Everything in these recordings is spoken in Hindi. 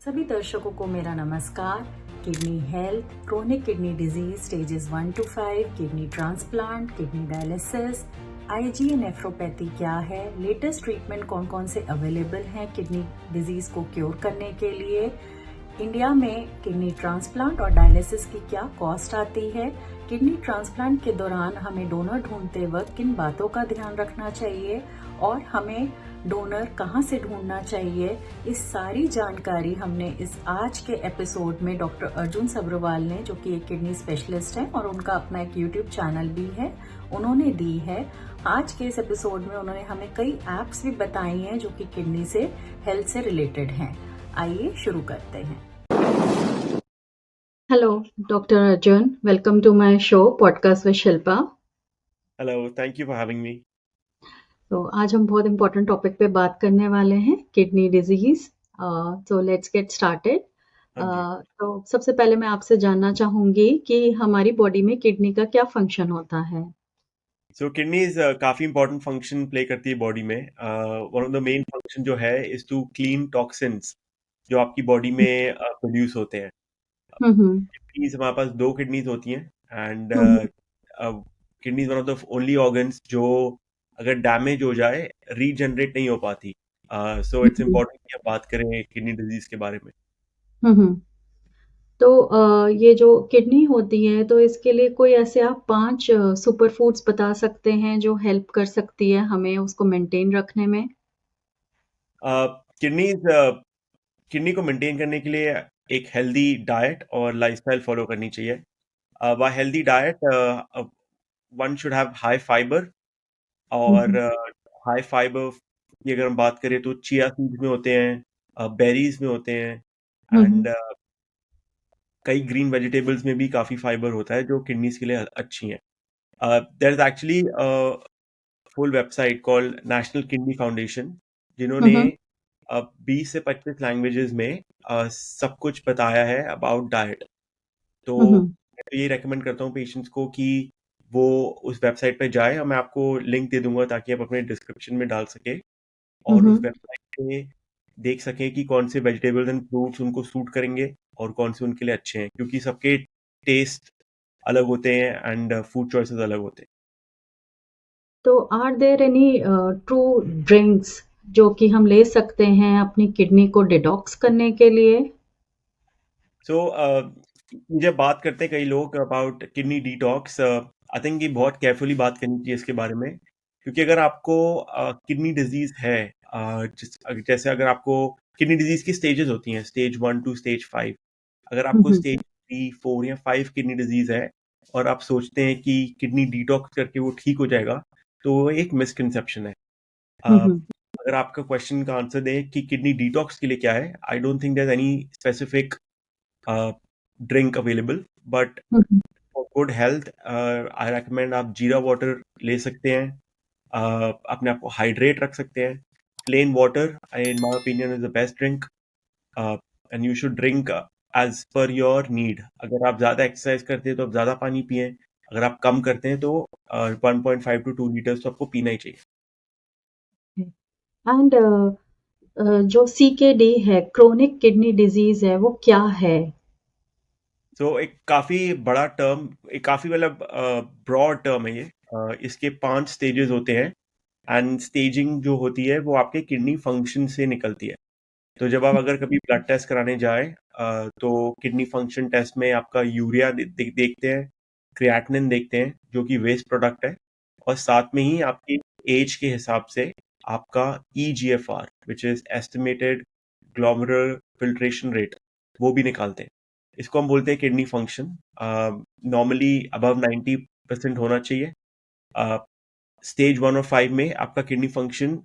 सभी दर्शकों को मेरा नमस्कार। Kidney health, chronic kidney disease stages 1 to 5, kidney transplant, kidney dialysis, IG nephropathy क्या है, लेटेस्ट ट्रीटमेंट कौन कौन से अवेलेबल हैं किडनी डिजीज को क्योर करने के लिए, इंडिया में किडनी ट्रांसप्लांट और डायलिसिस की क्या कॉस्ट आती है, किडनी ट्रांसप्लांट के दौरान हमें डोनर ढूंढते वक्त किन बातों का ध्यान रखना चाहिए और हमें डोनर कहाँ से ढूंढना चाहिए, इस सारी जानकारी हमने इस आज के एपिसोड में डॉक्टर अर्जुन सब्रवाल ने, जो कि एक किडनी स्पेशलिस्ट हैं और उनका अपना एक यूट्यूब चैनल भी है, उन्होंने दी है। आज के इस एपिसोड में उन्होंने हमें कई एप्स भी बताई हैं जो कि किडनी से हेल्थ से रिलेटेड हैं। आइए शुरू करते हैं। Hello doctor Arjun, welcome to my show podcast with Shilpa. Hello, thank you for having me. तो आज हम बहुत इम्पोर्टेंट टॉपिक पे बात करने वाले हैं, किडनी डिजीज। तो लेट्स गेट स्टार्टेड। हाँ जी। तो सबसे पहले मैं आपसे जानना चाहूंगी कि हमारी बॉडी में किडनी का क्या फंक्शन होता है। So kidneys काफी important function play करती है बॉडी में. One of the main function जो है is to clean toxins जो आपकी बॉडी में प्रोड्यूस होते हैं. हम्म किडनीज हमारे पास दो किडनीज होती हैं and hmm kidneys one of the only organs जो अगर डैमेज हो जाए रीजनरेट नहीं हो पाती. सो इट्स हम्म इम्पोर्टेंट कि आप बात करें किडनी डिजीज के बारे में. हम्म। तो ये जो किडनी होती है, तो इसके लिए कोई ऐसे आप 5 सुपर फूड्स बता सकते हैं जो हेल्प कर सकती है हमें उसको मेंटेन रखने में। किडनीज किडनी को मेंटेन करने के लिए एक हेल्दी डाइट और लाइफस्टाइल फॉलो करनी चाहिए. By healthy diet one should have high fibre और हम्म हाई फाइबर की अगर हम बात करें तो चिया सीड्स में होते हैं, बेरीज में होते हैं हम्म एंड कई ग्रीन वेजिटेबल्स में भी काफी फाइबर होता है जो किडनीज के लिए अच्छी हैं. There is actually full website called National Kidney Foundation जिन्होंने हम्म 20 से 25 लैंग्वेजेस में सब कुछ बताया है अबाउट डाइट. तो हम्म मैं तो ये रेकमेंड करता हूँ पेशेंट्स को कि वो उस वेबसाइट पे जाए और मैं आपको लिंक दे दूंगा ताकि आप अपने डिस्क्रिप्शन में डाल सके और उस हम्म। वेबसाइट पे देख सकें कि कौन से वेजिटेबल्स एंड फ्रूट्स उनको सूट करेंगे और कौन से उनके लिए अच्छे हैं क्योंकि सबके टेस्ट अलग होते हैं एंड फूड चॉइसेस अलग होते हैं. तो are there any true drinks जो कि हम ले सकते हैं अपनी किडनी को डिटॉक्स करने के लिए? सो जब बात करते हैं कई लोग about kidney detox, I think ये बहुत केयरफुली बात करनी चाहिए इसके बारे में क्योंकि अगर आपको किडनी डिजीज है, जैसे अगर आपको किडनी डिजीज की स्टेजेस होती हैं स्टेज 1 टू स्टेज 5. अगर आपको हम्म स्टेज 3, 4 या 5 किडनी डिजीज है और आप सोचते हैं कि किडनी डिटॉक्स करके वो ठीक हो जाएगा तो वो एक मिसकंसेप्शन है. हम्म अगर आपका क्वेश्चन का आंसर दें कि किडनी डिटॉक्स के लिए क्या है, I don't think there any specific drink available but hmm for good health I recommend आप जीरा वाटर ले सकते हैं. अपने आप को हाइड्रेट रख सकते हैं. Plain water in my opinion is the best drink and you should drink as per your need. अगर आप ज़्यादा एक्सरसाइज करते हैं तो आप ज़्यादा पानी पिए. अगर आप कम करते हैं तो 1.5 to 2 लीटर्स तो आपको पीना ही चाहिए. एंड जो सीकेडी है, क्रोनिक किडनी डिजीज है, वो क्या है? तो एक काफी बड़ा टर्म, एक काफी मतलब ब्रॉड टर्म है ये. इसके 5 स्टेजेस होते हैं एंड स्टेजिंग जो होती है वो आपके किडनी फंक्शन से निकलती है. तो जब आप अगर कभी ब्लड टेस्ट कराने जाए तो किडनी फंक्शन टेस्ट में आपका यूरिया देखते हैं, क्रिएटिनिन देखते हैं जो कि वेस्ट प्रोडक्ट है और साथ में ही आपकी एज के हिसाब से आपका EGFR which is estimated glomerular filtration rate वो भी निकालते हैं. इसको हम बोलते हैं किडनी फंक्शन. नॉर्मली अबव 90% होना चाहिए. स्टेज 1 और 5 में आपका किडनी फंक्शन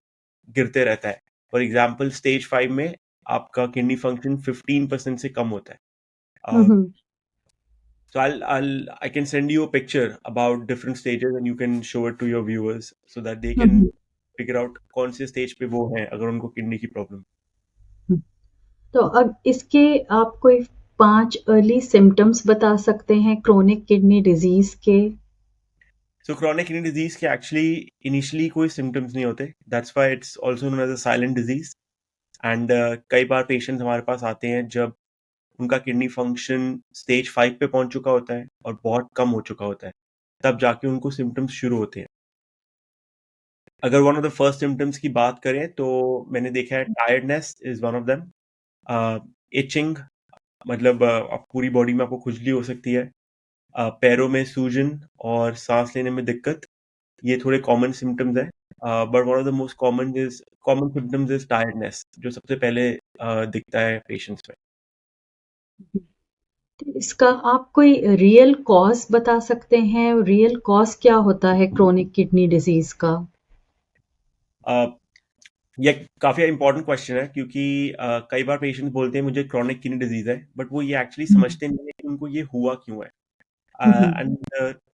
गिरते रहता है. फॉर एग्जाम्पल स्टेज 5 में आपका किडनी फंक्शन 15% से कम होता है. Uh, hmm so I can send you a picture about different stages and you can show it to your viewers so that they can hmm figure out कौन से स्टेज पे वो हैं अगर उनको किडनी की प्रॉब्लम. हम्म। तो अब इसके आप कोई 5 अर्ली सिम्टम्स बता सकते हैं क्रोनिक किडनी डिजीज के? सो क्रोनिक किडनी डिजीज के एक्चुअली इनिशियली कोई सिम्टम्स नहीं होते. That's why it's also known as a silent disease. And कई बार पेशेंट्स हमारे पास आते हैं जब उनका किडनी फंक्शन स्टेज 5 पे पहुंच चुका होता है और बहुत कम हो चुका होता है, तब जाके उनको सिम्टम्स शुरू होते हैं। अगर one of the first symptoms की बात करें तो मैंने देखा है tiredness is one of them, itching, मतलब पूरी बॉडी में आपको खुजली हो सकती है, पैरों में सूजन और सांस लेने में दिक्कत, ये थोड़े कॉमन सिम्टम्स हैं। But one of the most common symptoms is tiredness, जो सबसे पहले दिखता है पेशेंट्स में। तो इसका आप कोई रियल कॉज बता सकते हैं? रियल कॉज क्या होता है क्रोनिक किडनी डिजीज का? Uh, ये काफ़ी इंपॉर्टेंट क्वेश्चन है क्योंकि कई बार पेशेंट्स बोलते हैं मुझे क्रॉनिक किडनी डिजीज है, बट वो ये एक्चुअली हम्म, समझते नहीं है कि उनको ये हुआ क्यों है। हम्म, एंड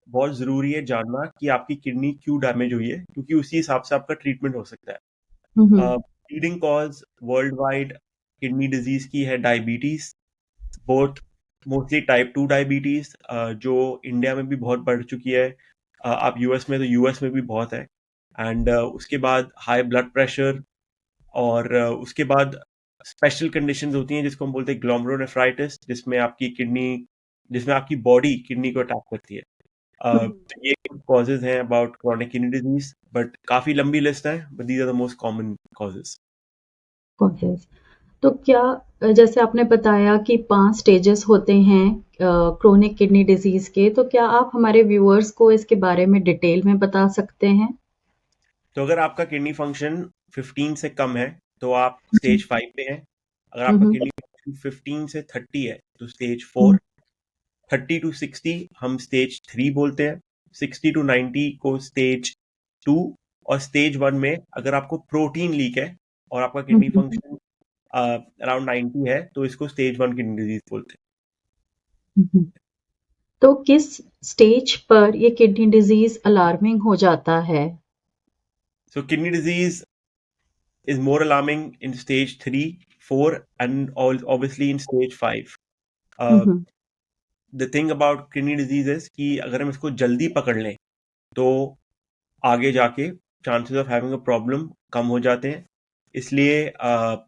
बहुत ज़रूरी है जानना कि आपकी किडनी क्यों डैमेज हुई है, क्योंकि उसी हिसाब से आपका ट्रीटमेंट हो सकता हम्म, है। Leading cause world wide kidney disease की है diabetes, both mostly type 2 diabetes, जो इंडिया में भी बहुत बढ़ चुकी है। आप यूएस में, तो यूएस में भी बहुत है। एंड उसके बाद हाई ब्लड प्रेशर, और उसके बाद स्पेशल कंडीशंस होती हैं जिसको हम बोलते हैं ग्लोमेरुलोनेफ्राइटिस, जिसमें आपकी बॉडी किडनी को अटैक करती है। हम्म, तो ये कॉजेज हैं about chronic kidney disease, but काफी लंबी लिस्ट है, but these are the most common causes. Causes. तो क्या जैसे आपने बताया कि 5 स्टेजेस होते हैं क्रोनिक किडनी डिजीज के, तो क्या आप हमारे व्यूअर्स को इसके बारे में डिटेल में बता सकते हैं? तो अगर आपका किडनी फंक्शन 15 से कम है तो आप हुँ, स्टेज 5 पे हैं। अगर हुँ, आपका हुँ, किडनी फंक्शन 15 से 30 है तो स्टेज हुँ, 4। 30 to 60 हम स्टेज 3 बोलते हैं। 60 to 90 को स्टेज 2। और स्टेज 1 में अगर आपको प्रोटीन लीक है और आपका हुँ, किडनी फंक्शन अराउंड 90 है तो इसको स्टेज 1 किडनी डिजीज बोलते हुँ, हुँ। तो किस स्टेज पर ये किडनी डिजीज अलार्मिंग हो जाता है? हैं। सो kidney disease is more alarming in stage 3, 4, and obviously in stage 5. Hmm, Uh, hmm, the thing about kidney disease is कि अगर हम इसको जल्दी पकड़ लें तो आगे जाके chances of having a problem कम हो जाते हैं। इसलिए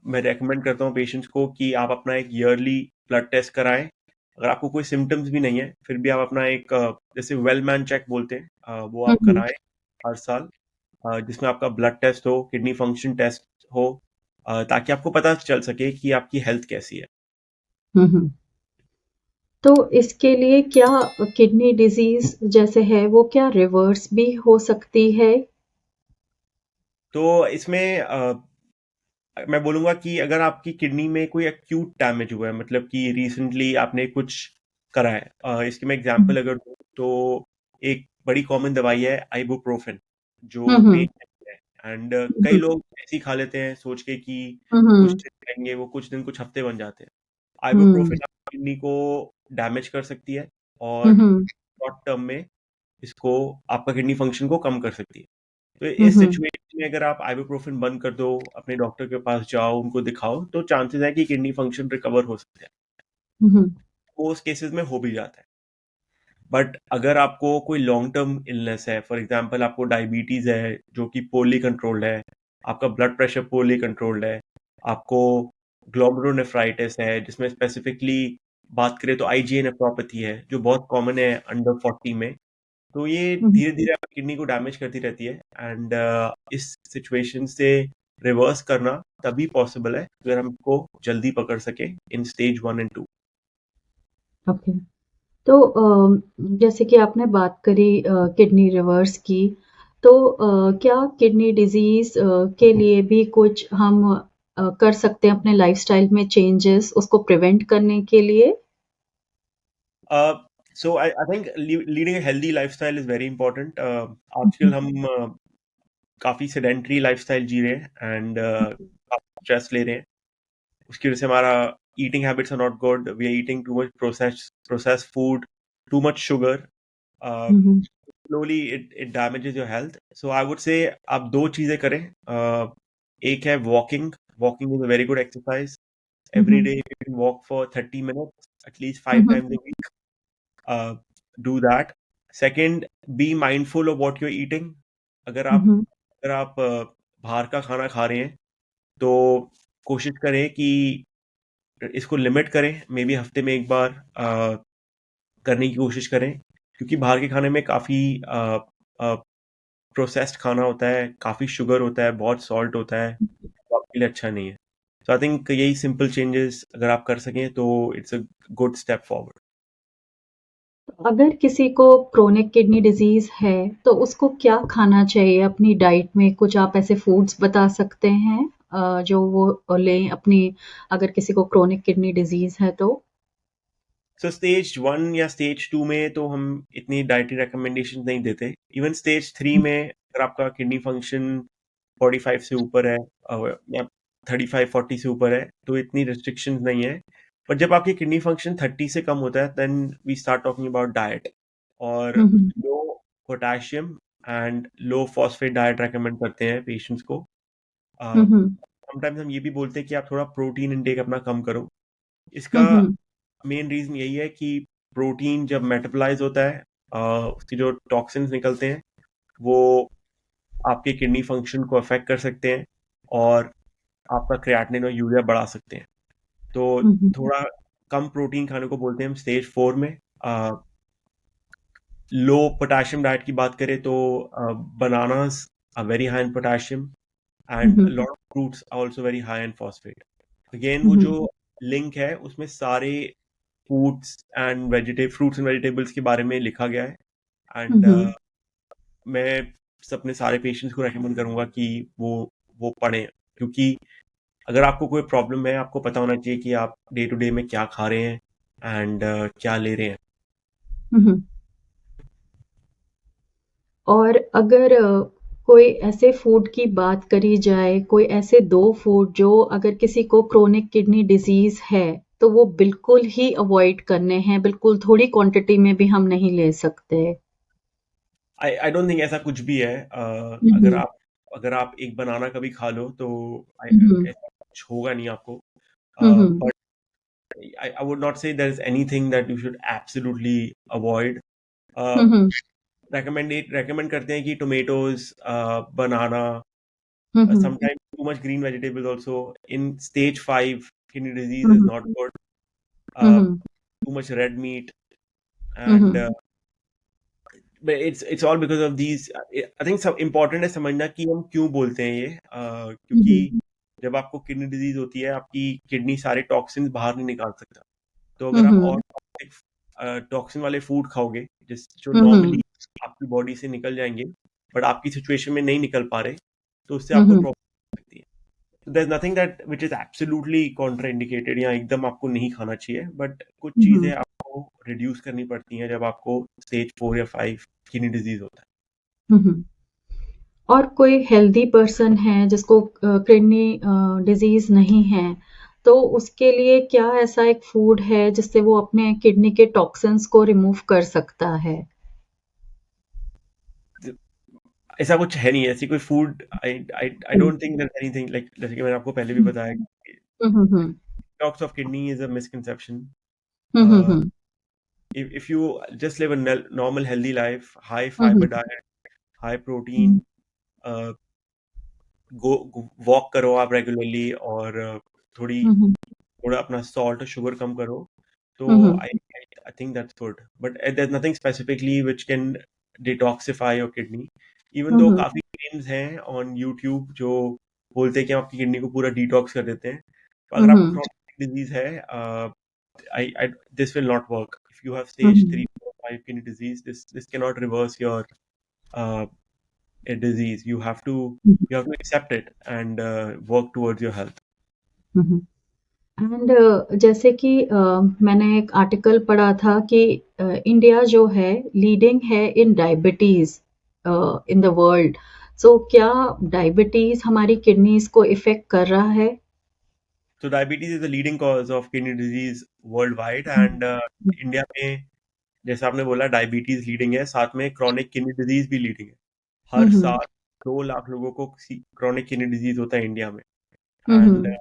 मैं रेकमेंड करता हूँ पेशेंट्स को कि आप अपना एक ईयरली ब्लड टेस्ट कराएं। अगर आपको कोई सिम्टम्स भी नहीं है फिर भी आप अपना एक जैसे वेल मैन चेक बोलते हैं, वो हुँ, आप हुँ, कराएं हर साल, जिसमें आपका ब्लड टेस्ट हो, किडनी फंक्शन टेस्ट हो, ताकि आपको पता चल सके कि आपकी हेल्थ कैसी है। हुँ, हुँ। तो इसके लिए क्या किडनी डिजीज जैसे है वो क्या रिवर्स भी हो सकती है? तो इसमें मैं बोलूँगा कि अगर आपकी किडनी में कोई एक्यूट डैमेज हुआ है, मतलब कि रिसेंटली आपने कुछ करा है, इसकी मैं हुँ, एग्जांपल अगर दूँ तो एक बड़ी कॉमन दवाई है आइबुप्रोफेन, हुँ, जो हुँ, पेन है। एंड कई हुँ, लोग ऐसे ही खा लेते हैं सोच के कि हुँ, कुछ हुँ, दिन खाएंगे, वो कुछ दिन कुछ हफ्ते बन जाते हैं। हुँ, आइबुप्रोफेन आपकी किडनी को डैमेज कर सकती है हुँ, और हुँ, शॉर्ट टर्म में इसको आपका किडनी फंक्शन को कम कर सकती है। तो हुँ, इस हुँ, सिचुएशन में अगर आप आइबुप्रोफेन बंद कर दो, अपने डॉक्टर के पास जाओ, उनको दिखाओ, तो चांसेस है कि किडनी फंक्शन रिकवर हो सकते हैं। हुँ, हुँ, वो उस केसेस में हो भी जाता है। बट अगर आपको कोई लॉन्ग टर्म इलनेस है, फॉर एग्जांपल आपको डायबिटीज है जो कि पोरली कंट्रोल्ड है, आपका ब्लड प्रेशर पोरली कंट्रोल्ड है, आपको ग्लोमेरुलोनेफ्राइटिस है जिसमें स्पेसिफिकली बात करें तो आईजीए नेफ्रोपैथी है जो बहुत कॉमन है अंडर 40 में, तो ये हुँ, धीरे धीरे आपकी किडनी को डैमेज करती रहती है। एंड इस सिचुएशन से रिवर्स करना तभी पॉसिबल है अगर हमको जल्दी पकड़ सके इन स्टेज 1 and 2। ओके। तो जैसे कि आपने बात करी किडनी रिवर्स की, तो क्या किडनी डिजीज़ के लिए भी कुछ हम कर सकते हैं अपने लाइफ़स्टाइल में चेंजेस उसको प्रिवेंट करने के लिए? So I think leading healthy lifestyle is very important. हुँ, आजकल हुँ, हम काफी सेडेंटरी लाइफस्टाइल जी रहे हैं एंड स्ट्रेस ले रहे हैं। उसकी वजह से हमारा eating habits are not good, we are eating too much process food, too much sugar. Hmm, hmm, slowly it damages your health. So I would say आप दो चीजें करें। एक है walking. Walking is a very good exercise. Hmm, every hmm, day you can walk for 30 minutes, at least hmm, 5 times hmm, a week. Do that. Second, be mindful of what you're eating. अगर हुँ, आप हुँ, अगर आप बाहर का खाना खा रहे हैं तो कोशिश करें कि इसको लिमिट करें, मे बी हफ्ते में एक बार करने की कोशिश करें, क्योंकि बाहर के खाने में काफ़ी प्रोसेस्ड खाना होता है, काफ़ी शुगर होता है, बहुत सॉल्ट होता है, तो आपके लिए अच्छा नहीं है। सो आई थिंक यही सिंपल चेंजेस अगर आप कर सकें तो it's a good step forward. अगर किसी को क्रोनिक किडनी डिजीज है तो उसको क्या खाना चाहिए अपनी डाइट में? कुछ आप ऐसे फूड्स बता सकते हैं जो वो लें अपनी, अगर किसी को क्रोनिक किडनी डिजीज है तो? सो स्टेज 1 या स्टेज 2 में तो हम इतनी डाइटरी रिकमेंडेशन नहीं देते। इवन स्टेज 3 में अगर आपका किडनी फंक्शन 45 से ऊपर है या 35-40 से ऊपर है तो इतनी रिस्ट्रिक्शंस नहीं है। पर जब आपकी किडनी फंक्शन 30 से कम होता है then we start talking about diet, और हुँ, हुँ। Low potassium and low phosphate diet recommend करते हैं पेशेंट्स को। हुँ, हुँ। समटाइम्स हम ये भी बोलते हैं कि आप थोड़ा प्रोटीन इनटेक अपना कम करो। हुँ, इसका हुँ। मेन रीज़न यही है कि प्रोटीन जब मेटाबॉलाइज़ होता है उसके जो टॉक्सिन्स निकलते हैं वो आपके किडनी फंक्शन को अफेक्ट कर सकते हैं और आपका क्रिएटिनिन और यूरिया बढ़ा सकते हैं। तो हुँ, हुँ। थोड़ा कम प्रोटीन खाने को बोलते हैं हम स्टेज 4 में। लो पोटेशियम डाइट की बात करें तो bananas are very high in potassium hmm, and hmm. Lot of fruits are also very high in phosphate. Again hmm, वो हुँ। जो लिंक है उसमें सारे फ्रूट्स एंड वेजिटेबल्स के बारे में लिखा गया है। हुँ, एंड हुँ। मैं अपने सारे पेशेंट्स को रेकमेंड करूंगा कि वो पढ़ें, क्योंकि अगर आपको कोई प्रॉब्लम है आपको पता होना चाहिए कि आप डे टू डे में क्या खा रहे हैं एंड क्या ले रहे हैं। हुँ, हुँ। और अगर कोई ऐसे फूड की बात करी जाए, कोई ऐसे 2 फूड जो अगर किसी को क्रोनिक किडनी डिज़ीज़ है, तो वो बिल्कुल ही अवॉइड करने हैं, बिल्कुल थोड़ी क्वांटिटी में भी हम नहीं ले सकते? आई डोंट थिंक ऐसा कुछ भी है। हुँ, अगर हुँ। आप एक बनाना कभी खा लो तो हुँ, हुँ। ऐसा कुछ होगा नहीं आपको। Hmm, hmm. But I would not say there is anything that you should absolutely avoid. Hmm, hmm. Recommend करते हैं कि tomatoes, banana, hmm, hmm. sometimes too much green vegetables also. In stage 5, kidney disease hmm, is hmm. not good. Hmm, Uh, hmm. too much red meat, hmm, and hmm. but it's all because of these. I think सब important है समझना कि हम क्यों बोलते हैं ये, हुँ, क्योंकि हुँ। जब आपको किडनी डिजीज होती है आपकी किडनी सारे टॉक्सिन्स बाहर नहीं निकाल सकता। तो हुँ, अगर आप और हुँ। टॉक्सिन वाले फूड खाओगे जो हुँ, नॉर्मली हुँ। आपकी बॉडी से निकल जाएंगे बट आपकी सिचुएशन में नहीं निकल पा रहे, तो उससे हुँ, आपको हुँ। प्रॉब्लम हो सकती है। There is nothing that which is absolutely contraindicated या एकदम आपको नहीं खाना चाहिए, बट कुछ हुँ, चीजें हुँ। आपको रिड्यूस करनी पड़ती हैं जब आपको स्टेज 4 या 5 किडनी डिजीज होता है। हुँ, हुँ। और कोई हेल्दी पर्सन है जिसको किडनी डिजीज नहीं है, तो उसके लिए क्या ऐसा एक फूड है जिससे वो अपने किडनी के टॉक्सिन्स को रिमूव कर सकता है? ऐसा कुछ है नहीं, ऐसी कोई food. I I hmm. Don't think that anything like, जैसे कि मैंने आपको पहले भी हुँ। बताया, हुँ, हुँ, हुँ। Talks of kidney is a misconception. Hmm, hmm, hmm. if you just live a normal healthy life, high hmm, fiber hmm. diet, high hmm. protein, uh, walk करो आप रेगुलरली, और थोड़ी हुँ, हुँ। थोड़ा अपना सॉल्ट और शुगर कम करो, तो हुँ, hmm. I I think that's good, but there is nothing specifically which can detoxify your kidney. Even hmm, दो हुँ। काफी क्लेम्स हैं ऑन यूट्यूब जो बोलते हैं कि हम आपकी किडनी को पूरा डिटॉक्स कर देते हैं, तो हुँ, अगर आपको हुँ। क्रोनिक डिजीज है, I this will not work. If you have hmm, stage hmm. 3, 4, 5 kidney disease, this cannot reverse your uh, a disease. Hmm, You have to accept it and work towards your health. Hmm, hmm. And जैसे कि मैंने एक आर्टिकल पढ़ा था कि इंडिया जो है लीडिंग है in diabetes in the world. So क्या डायबिटीज हमारी किडनीज को इफेक्ट कर रहा है? So diabetes is the leading cause of kidney disease worldwide, hmm, and India में जैसे आपने बोला डायबिटीज लीडिंग है, साथ में क्रॉनिक किडनी डिजीज भी लीडिंग है। हर हम्म, साल 2 लाख लोगों को क्रॉनिक किडनी डिजीज होता है इंडिया में। And hmm,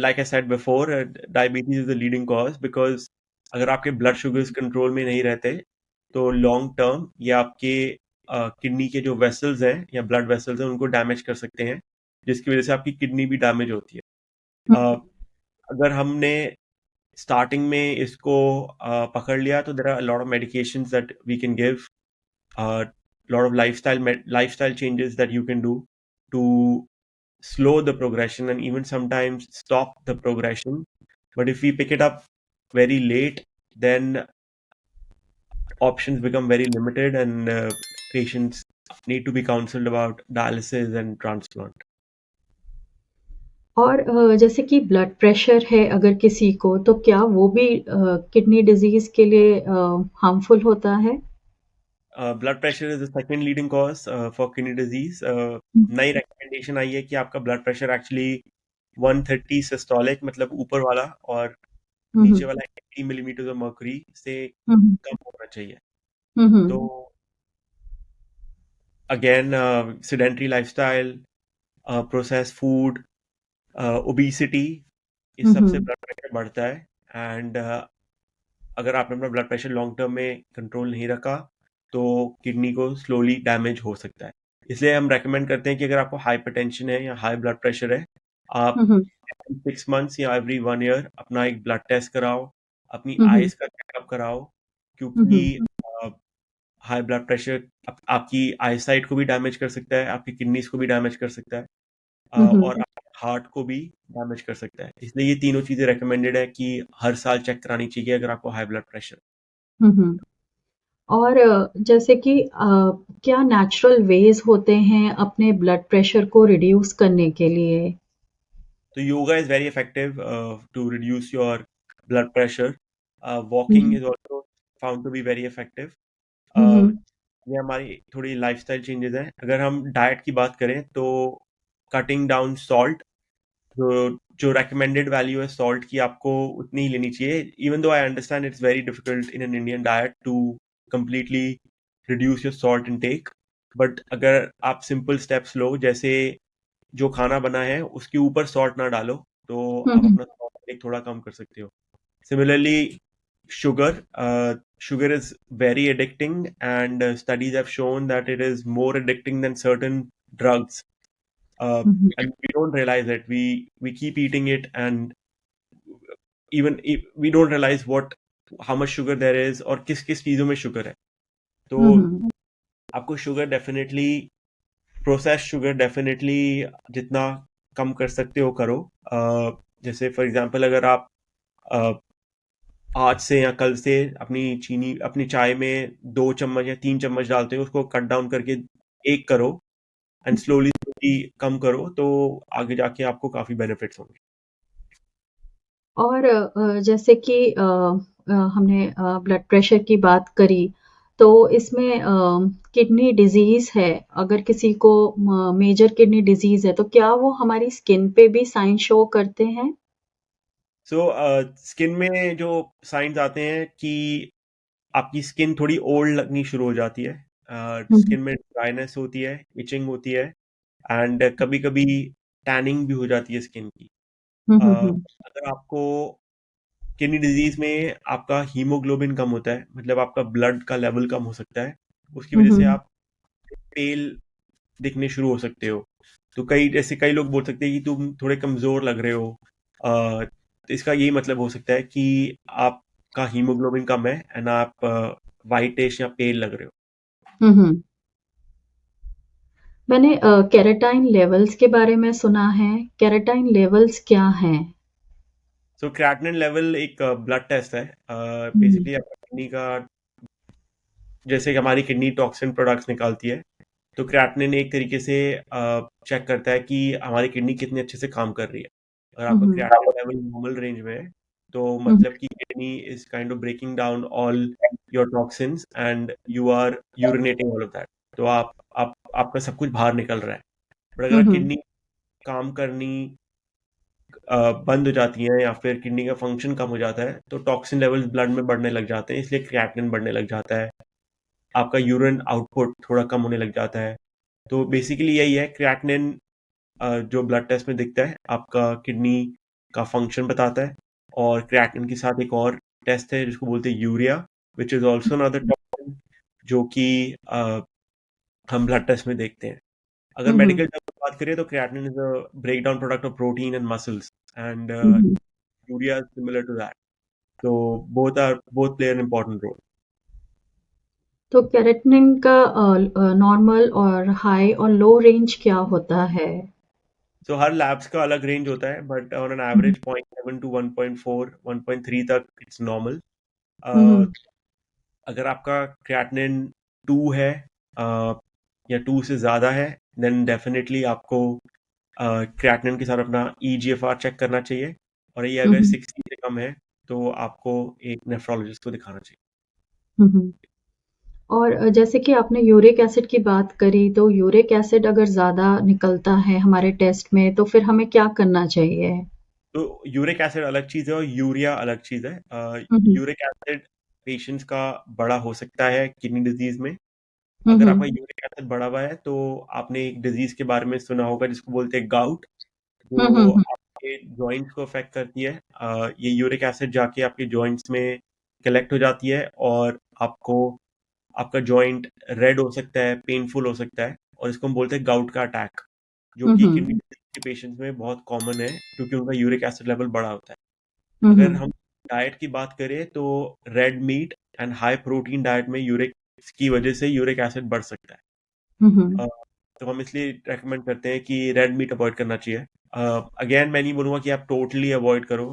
like I said before, diabetes is the leading cause because अगर आपके ब्लड शुगर्स कंट्रोल में नहीं रहते तो लॉन्ग टर्म ये आपके किडनी के जो वेसल्स हैं या ब्लड वेसल्स हैं उनको डैमेज कर सकते हैं, जिसकी वजह से आपकी किडनी भी डैमेज होती है। हम्म। अगर हमने स्टार्टिंग में इसको पकड़ लिया तो there are lot of medications that we can give, lot of lifestyle changes that you can do to slow the progression and even sometimes stop the progression. But if we pick it up very late, then options become very limited, and patients need to be counseled about dialysis and transplant. और जैसे कि ब्लड प्रेशर है अगर किसी को, तो क्या वो भी किडनी डिजीज़ के लिए हार्मफुल होता है? Blood pressure is the second leading cause for kidney disease. हुँ, नई recommendation आई है कि आपका blood pressure actually 130 systolic मतलब ऊपर वाला और हुँ, नीचे हुँ, वाला 80 मिलीमीटर ऑफ मर्क्यूरी से हुँ, हुँ, कम होना चाहिए। हुँ, तो हुँ, again, sedentary lifestyle, processed food, obesity, इस हुँ, सब से हुँ, ब्लड प्रेशर बढ़ता है। एंड अगर आपने अपना ब्लड प्रेशर लॉन्ग टर्म में कंट्रोल नहीं रखा तो किडनी को स्लोली डैमेज हो सकता है। इसलिए हम रेकमेंड करते हैं कि अगर आपको हाइपरटेंशन है या हाई ब्लड प्रेशर है, आप हुँ, हुँ, 6 मंथ्स या एवरी 1 ईयर अपना एक ब्लड टेस्ट कराओ, अपनी हुँ, हुँ, आइज का चेकअप कराओ, हुँ, क्योंकि हुँ, हाई ब्लड प्रेशर आपकी आईसाइट को भी डैमेज कर सकता है, आपकी किडनीज को भी डैमेज कर सकता है, हुँ, और हुँ, हार्ट को भी डैमेज कर सकता है। इसलिए ये तीनों चीजें रिकमेंडेड है कि हर साल चेक करानी चाहिए अगर आपको हाई ब्लड प्रेशर। हुँ, हुँ। और जैसे कि क्या नेचुरल वेज़ होते हैं अपने ब्लड प्रेशर को रिड्यूस करने के लिए? तो yoga is very effective to reduce your blood pressure. Hmm, walking hmm, is also found to be very effective. Hmm, hmm, ये हमारी थोड़ी लाइफस्टाइल चेंजेस हैं। अगर हम डाइट की बात करें तो कटिंग डाउन सॉल्ट, जो जो recommended वैल्यू है सॉल्ट की आपको उतनी ही लेनी चाहिए। Even though I understand it's very difficult in an Indian diet to completely reduce your salt intake, but अगर आप सिंपल स्टेप्स लो, जैसे जो खाना बना है उसके ऊपर सॉल्ट ना डालो, तो हुँ, आप हुँ, अपना सॉल्ट intake थोड़ा कम कर सकते हो। Similarly sugar, sugar is very addicting, and studies have shown that it is more addicting than certain drugs, uh, hmm, and we don't realize it. We keep eating it, and even if we don't realize what how much sugar there is और किस किस चीज़ों में शुगर है। तो हुँ, हुँ, आपको sugar definitely, process sugar definitely जितना कम कर सकते हो करो। जैसे फॉर एग्जांपल अगर आप अ, आज से या कल से अपनी चाय में 2 चम्मच या 3 चम्मच डालते हो, उसको कट डाउन करके एक करो एंड स्लोली स्लोली कम करो, तो आगे जाके आपको काफी बेनिफिट्स होंगे। और जैसे कि हमने ब्लड प्रेशर की बात करी, तो इसमें किडनी डिज़ीज़ है, अगर किसी को मेजर किडनी डिज़ीज़ है, तो क्या वो हमारी स्किन पे भी साइन शो करते हैं? सो स्किन में जो साइंस आते हैं कि आपकी स्किन थोड़ी ओल्ड लगनी शुरू हो जाती है, हुँ, हुँ, स्किन में ड्राइनेस होती है, इचिंग होती है, एंड कभी-कभी टैनिंग भी हो जाती है स्किन की। हुँ, हुँ, हुँ, अगर आपको किडनी डिजीज में आपका हीमोग्लोबिन कम होता है, मतलब आपका ब्लड का लेवल कम हो सकता है, उसकी हुँ, वजह से हुँ, आप पेल दिखने शुरू हो सकते हो। तो कई लोग बोल सकते हैं कि तुम थोड़े कमजोर लग रहे हो। तो इसका यही मतलब हो सकता है कि आपका हीमोग्लोबिन कम है एंड आप वाइटिश या पेल लग रहे हो। हुँ, हुँ। मैंने केराटिन लेवल्स के बारे में सुना है, केराटिन लेवल्स क्या हैं? सो क्रिएटिनिन लेवल एक ब्लड टेस्ट है। हुँ, बेसिकली आपका किडनी का, जैसे कि हमारी किडनी टॉक्सिन प्रोडक्ट्स निकालती है, तो क्रिएटिनिन एक तरीके से चेक करता है कि हमारी किडनी कितने अच्छे से काम कर रही है। अगर हुँ, आपका हुँ, क्रिएटिनिन लेवल नॉर्मल रेंज में है, तो हुँ, मतलब कि kidney is kind of breaking down all your toxins and you are urinating all of that. तो आपका सब कुछ बाहर निकल रहा है। बट हुँ, अगर हुँ, किडनी काम करनी बंद हो जाती है या फिर किडनी का फंक्शन कम हो जाता है, तो टॉक्सिन लेवल्स ब्लड में बढ़ने लग जाते हैं, इसलिए क्रिएटिनिन बढ़ने लग जाता है, आपका यूरिन आउटपुट थोड़ा कम होने लग जाता है। तो बेसिकली यही है क्रिएटिनिन, जो ब्लड टेस्ट में दिखता है आपका किडनी का फंक्शन बताता है। और क्रिएटिनिन के साथ एक और टेस्ट है जिसको बोलते हैं urea, which is also another toxin, जो कि हम ब्लड टेस्ट में देखते हैं। अगर हम्म मेडिकल टर्म में बात करें तो creatinine is a breakdown product of protein and muscles and hmm urea is similar to that. So both play an important role. तो केराटिनिन का नॉर्मल और हाई और लो रेंज क्या होता है? So हर लैब्स का अलग रेंज होता है, but on an hmm average 0.7 to 1.4 1.3 तक इट्स नॉर्मल. हम्म अगर आपका क्रिएटिनिन 2 है या 2 से ज़्यादा है, देन डेफिनेटली आपको क्रिएटिनिन के साथ अपना ईजीएफआर चेक करना चाहिए. और ये अगर हम्म 60 से कम है तो आपको एक नेफ्रोलॉजिस्ट को दिखाना चाहिए. हम्म और जैसे कि आपने यूरिक एसिड की बात करी, तो यूरिक एसिड अगर ज़्यादा निकलता है हमारे टेस्ट में, तो फिर हमें क्या करना चाहिए? तो यूरिक एसिड अलग चीज़ है और यूरिया अलग चीज़ है. हम्म यूरिक एसिड पेशेंट्स का बड़ा हो सकता है किडनी डिजीज में. अगर आपका हम्म यूरिक एसिड बढ़ा हुआ है तो आपने एक डिजीज के बारे में सुना होगा जिसको बोलते हैं गाउट, जो हम्म आपके जॉइंट्स को अफेक्ट करती है. ये यूरिक एसिड जाके आपके जॉइंट्स में कलेक्ट हो जाती है और आपको आपका जॉइंट रेड हो सकता है, पेनफुल हो सकता है, और इसको हम बोलते हैं गाउट का अटैक, जो कि किडनी हम्म डिजीज के पेशेंट्स में बहुत कॉमन है क्योंकि उनका यूरिक एसिड लेवल बढ़ा होता है. अगर हम्म हम डाइट की बात करें तो red meat and high protein diet में यूरिक की वजह से यूरिक एसिड बढ़ सकता है. हम्म अ, तो हम इसलिए रेकमेंड करते हैं कि रेड मीट अवॉइड करना चाहिए. अगेन मैं नहीं बोलूँगा कि आप टोटली अवॉइड करो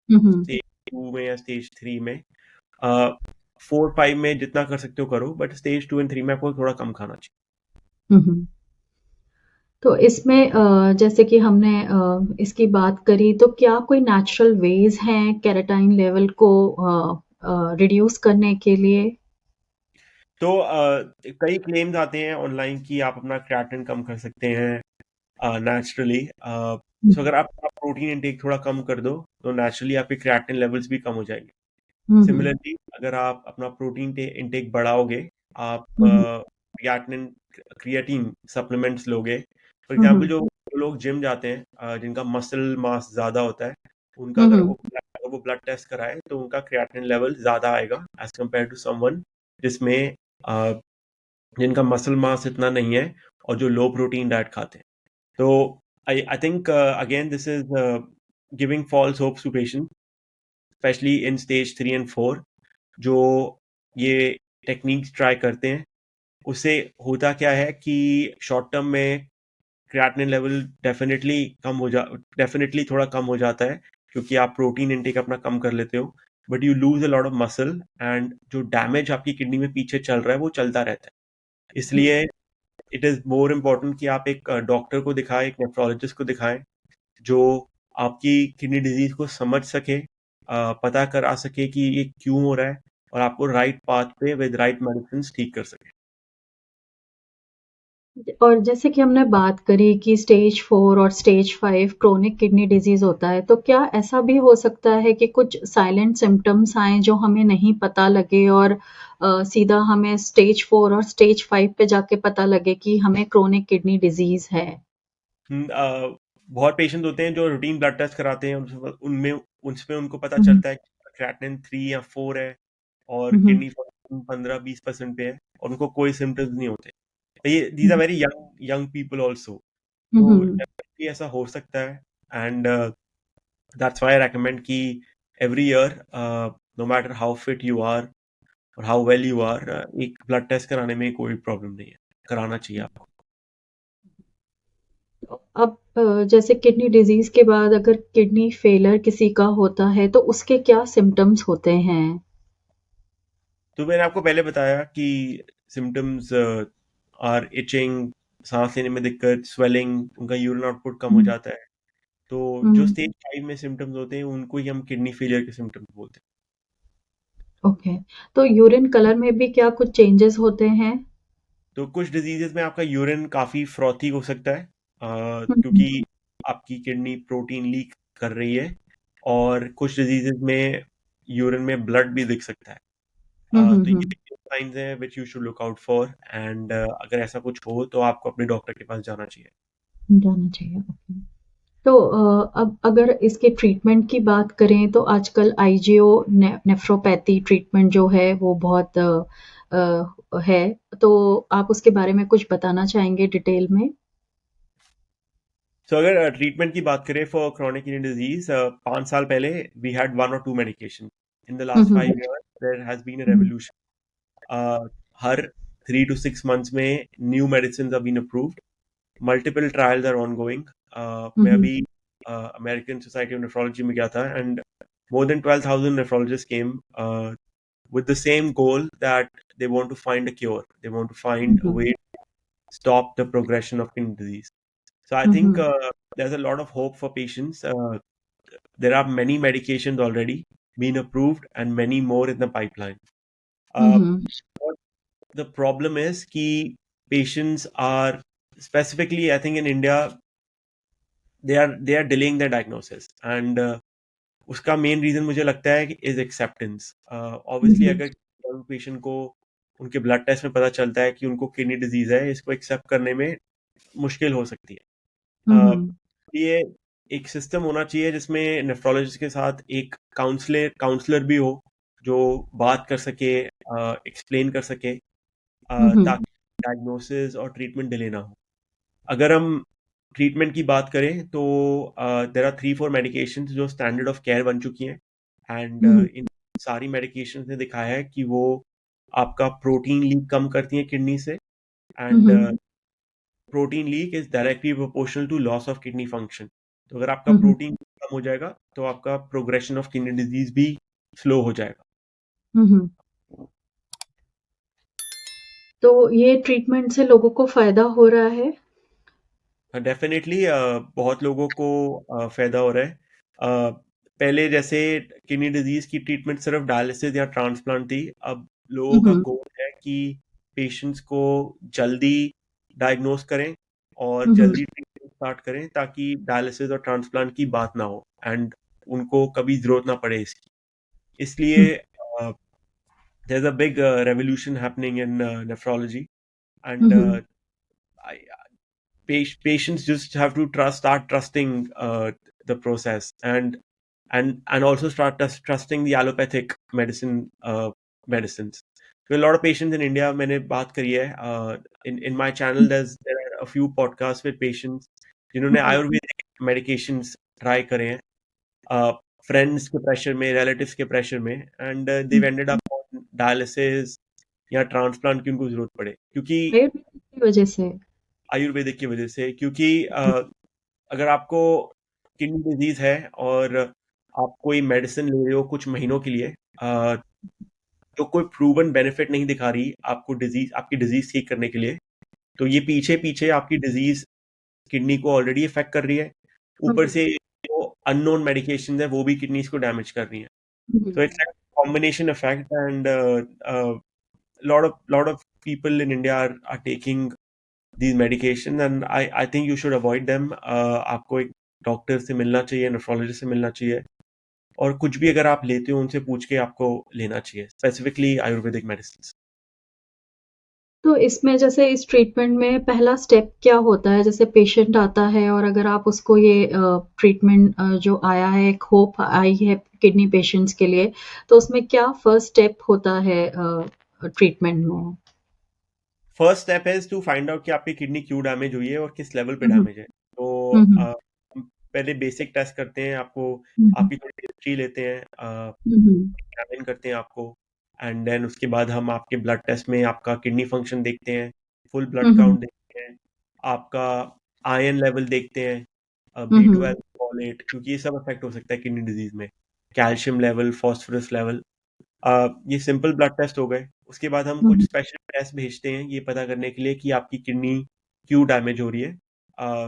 हम्म स्टेज 2 में या स्टेज 3 में. 4-5 में जितना कर सकते हो करो, बट स्टेज 2 एंड 3 में आपको थोड़ा कम खाना चाहिए. हम्म तो इसमें जैसे कि हमने इसकी बात करी, तो क्या कोई नेचुरल वेज हैं केराटिन लेवल को रिड्यूस करने के लिए? तो कई क्लेम्स आते हैं ऑनलाइन कि आप अपना क्रिएटिनिन कम कर सकते हैं नेचुरली. सो अगर आप प्रोटीन इनटेक थोड़ा कम कर दो तो नेचुरली आपके क्रिएटिनिन लेवल्स भी कम हो जाएंगे. हम्म सिमिलरली अगर आप अपना प्रोटीन इनटेक बढ़ाओगे, आप हम्म क्रिएटिनिन क्रिएटिन सप्लीमेंट्स लोगे. फॉर एग्जांपल हम्म जो लोग जिम जाते हैं, जिनका मसल मास ज़्यादा होता है, उनका हम्म अगर वो ब्लड टेस्ट कराए तो उनका क्रिएटिनिन लेवल ज़्यादा आएगा एज कम्पेयर टू समवन जिसमें अ, जिनका मसल मास इतना नहीं है और जो लो प्रोटीन डाइट खाते हैं. तो I think again this is giving false hopes to patient, especially in stage 3 and 4, जो ये टेक्निक्स ट्राई करते हैं. उससे होता क्या है कि शॉर्ट टर्म में क्रिएटिनिन लेवल डेफिनेटली थोड़ा कम हो जाता है क्योंकि आप प्रोटीन इनटेक अपना कम कर लेते हो, but you lose a lot of muscle and जो डैमेज आपकी किडनी में पीछे चल रहा है वो चलता रहता है. इसलिए इट इज़ मोर इम्पोर्टेंट कि आप एक डॉक्टर को दिखाएं, एक नेफ्रोलॉजिस्ट को दिखाएं, जो आपकी किडनी डिजीज को समझ सके, पता करा सके कि ये क्यों हो रहा है और आपको राइट पाथ पे विद राइट मेडिसिन ठीक कर सके. और जैसे कि हमने बात करी कि स्टेज 4 और स्टेज 5 क्रोनिक किडनी डिजीज होता है, तो क्या ऐसा भी हो सकता है कि कुछ साइलेंट सिम्पटम्स आएँ जो हमें नहीं पता लगे और सीधा हमें स्टेज 4 और स्टेज 5 पे जाके पता लगे कि हमें क्रोनिक किडनी डिजीज है? बहुत पेशेंट होते हैं जो रूटीन ब्लड टेस्ट कराते हैं, उनमें उनमें उनको पता हुँ, चलता है कि क्रिएटिनिन 3 या 4 है और हुँ, हुँ, किडनी फंक्शन 15-20% पे है और उनको कोई सिम्टम्स नहीं होते. ये these are very young young people also. Hmm, तो हुँ। डेफिनेटली ऐसा हो सकता है. And that's why I recommend कि every year, no matter how fit you are और हाउ वेल यू आर, एक ब्लड टेस्ट कराने में कोई प्रॉब्लम नहीं है, कराना चाहिए आपको. अब जैसे किडनी डिजीज के बाद अगर किडनी फेलियर किसी का होता है, तो उसके क्या सिम्पटम्स होते हैं? तो मैंने आपको पहले बताया कि सिम्टम्स आर इचिंग, सांस लेने में दिक्कत, स्वेलिंग, उनका यूरिन आउटपुट कम हो हुँ, जाता है. तो जो हुँ, स्टेज 5 में सिम्टम्स होते हैं उनको ही हम किडनी फेलियर के सिम्टम्स बोलते हैं. ओके। तो यूरिन कलर में भी क्या कुछ चेंजेस होते हैं? तो कुछ डिजीजेस में आपका यूरिन काफ़ी फ्रॉथी हो सकता है, हुँ, हुँ, क्योंकि आपकी किडनी प्रोटीन लीक कर रही है. और कुछ डिजीजेस में यूरिन में ब्लड भी दिख सकता है. हुँ, हुँ, तो हुँ, ये साइंस हैं which you should look out for. And अगर ऐसा कुछ हो तो आपको अपने डॉक्टर के पास जाना चाहिए. जाना चाहिए, ओके। तो अब अगर इसके ट्रीटमेंट की बात करें तो आजकल आईजीओ नेफ्रोपैथी ट्रीटमेंट जो है वो बहुत है, तो आप उसके बारे में कुछ बताना चाहेंगे डिटेल में? सो अगर ट्रीटमेंट की बात करें फॉर chronic kidney disease, 5 साल पहले we had 1 or 2 medication. In the hmm, last hmm, 5 years there has been a hmm, revolution. हर 3 to 6 months में new medicine are been approved. Multiple trials are ongoing. Hmm, मैं हुँ, अभी अमेरिकन सोसाइटी ऑफ नेफ्रोलॉजी में गया था, and more than 12,000 nephrologists came with the same goal that they want to find a cure. They want to hmm, find a hmm, way to stop the progression of kidney disease. So I hmm, think hmm, there's a lot of hope for patients. There are many medications already being approved and many more in the pipeline. Hmm, Uh, hmm, what the problem is कि patients are specifically, I think in India, they are delaying their diagnosis, and उसका मेन रीजन मुझे लगता है कि इज एक्सेप्टेंस. हुँ, ऑब्वियसली हुँ, अगर पेशेंट को उनके ब्लड टेस्ट में पता चलता है कि उनको किडनी डिजीज है, इसको एक्सेप्ट करने में मुश्किल हो सकती है. हुँ, अ, हुँ, ये एक सिस्टम होना चाहिए जिसमें नेफ्रोलॉजिस्ट के साथ एक काउंसलर भी हो, जो बात कर सके, एक्सप्लेन कर सके, हुँ, हुँ, ताकि डायग्नोसिस और ट्रीटमेंट डिले ना हो. अगर हम ट्रीटमेंट की बात करें तो देर आर 3-4 मेडिकेशंस जो स्टैंडर्ड ऑफ केयर बन चुकी हैं, एंड हुँ, हुँ, इन सारी मेडिकेशंस ने दिखाया है कि वो आपका प्रोटीन लीक कम करती हैं किडनी से, hmm, and hmm, protein leak is directly proportional to loss of kidney function. तो अगर आपका हुँ, हुँ, प्रोटीन कम हो जाएगा तो आपका प्रोग्रेशन ऑफ किडनी डिजीज भी स्लो हो जाएगा. हुँ, हुँ। तो ये ट्रीटमेंट से लोगों को फ़ायदा हो रहा है? डेफिनेटली बहुत लोगों को फायदा हो रहा है. पहले जैसे किडनी डिजीज की ट्रीटमेंट सिर्फ डायलिसिस या ट्रांसप्लांट थी. अब हुँ, लोगों का हुँ, गोल है कि पेशेंट्स को जल्दी डायग्नोस करें और हुँ, हुँ, जल्दी ट्रीटमेंट स्टार्ट करें, ताकि डायलिसिस और ट्रांसप्लांट की बात ना हो, एंड उनको कभी जरूरत ना पड़े इसकी. हुँ, इसलिए there is a big revolution happening in nephrology, hmm, and hmm, patients just have to start trusting the process, and also start trusting the allopathic medicines. So a lot of patients in India, मैंने बात करी है, in my channel there are a few podcasts with patients जिन्होंने हुँ, आयुर्वेदिक medications ट्राई करे हैं, फ्रेंड्स के प्रेशर में, रिलेटिव्स के प्रेशर में, and hmm, they've ended up on dialysis या ट्रांसप्लांट की उनको जरूरत पड़े, क्योंकि आयुर्वेदिक की वजह से। आयुर्वेदिक की वजह से. क्योंकि हुँ, अगर आपको किडनी डिजीज है और आप कोई मेडिसिन ले रहे हो कुछ महीनों के लिए, तो कोई प्रूवन बेनिफिट नहीं दिखा रही आपकी डिजीज ठीक करने के लिए, तो ये पीछे पीछे आपकी डिजीज किडनी को ऑलरेडी इफेक्ट कर रही है. हुँ, ऊपर हुँ, से जो अननोन मेडिकेशन है वो भी किडनीज को डैमेज कर रही हैं. हुँ, hmm. So it's like a combination effect, and lot of people in India are taking these medication, and I think you should avoid them. आपको एक डॉक्टर से मिलना चाहिए, नेफ्रोलॉजिस्ट से मिलना चाहिए, और कुछ भी अगर आप लेते हो उनसे पूछ के आपको लेना चाहिए, स्पेसिफिकली आयुर्वेदिक मेडिसिन. तो इसमें जैसे इस ट्रीटमेंट में पहला स्टेप क्या होता है? जैसे पेशेंट आता है और अगर आप उसको ये ट्रीटमेंट जो आया है, एक होप आई है किडनी पेशेंट्स के लिए, तो उसमें क्या फर्स्ट स्टेप होता है ट्रीटमेंट में? First step is to find out कि आपकी किडनी क्यों डैमेज हुई है और किस लेवल पे हुँ, हुँ, डैमेज है. तो हुँ, हुँ, हम पहले बेसिक टेस्ट करते हैं आपको, हुँ, हुँ, आपकी थोड़ी हिस्ट्री लेते हैं, हुँ, हुँ, एग्जामिन करते हैं आपको, एंड देन उसके बाद हम आपके ब्लड टेस्ट में आपका किडनी फंक्शन देखते हैं, फुल हुँ, ब्लड हुँ, काउंट देखते हैं, आपका आयरन लेवल देखते हैं, हुँ, B12, हुँ, फॉलेट, क्योंकि ये सब अफेक्ट हो सकता है किडनी डिजीज में, कैल्शियम लेवल, फॉस्फोरस लेवल. ये सिंपल ब्लड टेस्ट हो गए. उसके बाद हम हुँ, कुछ हुँ, स्पेशल टेस्ट भेजते हैं ये पता करने के लिए कि आपकी किडनी क्यों डैमेज हो रही है.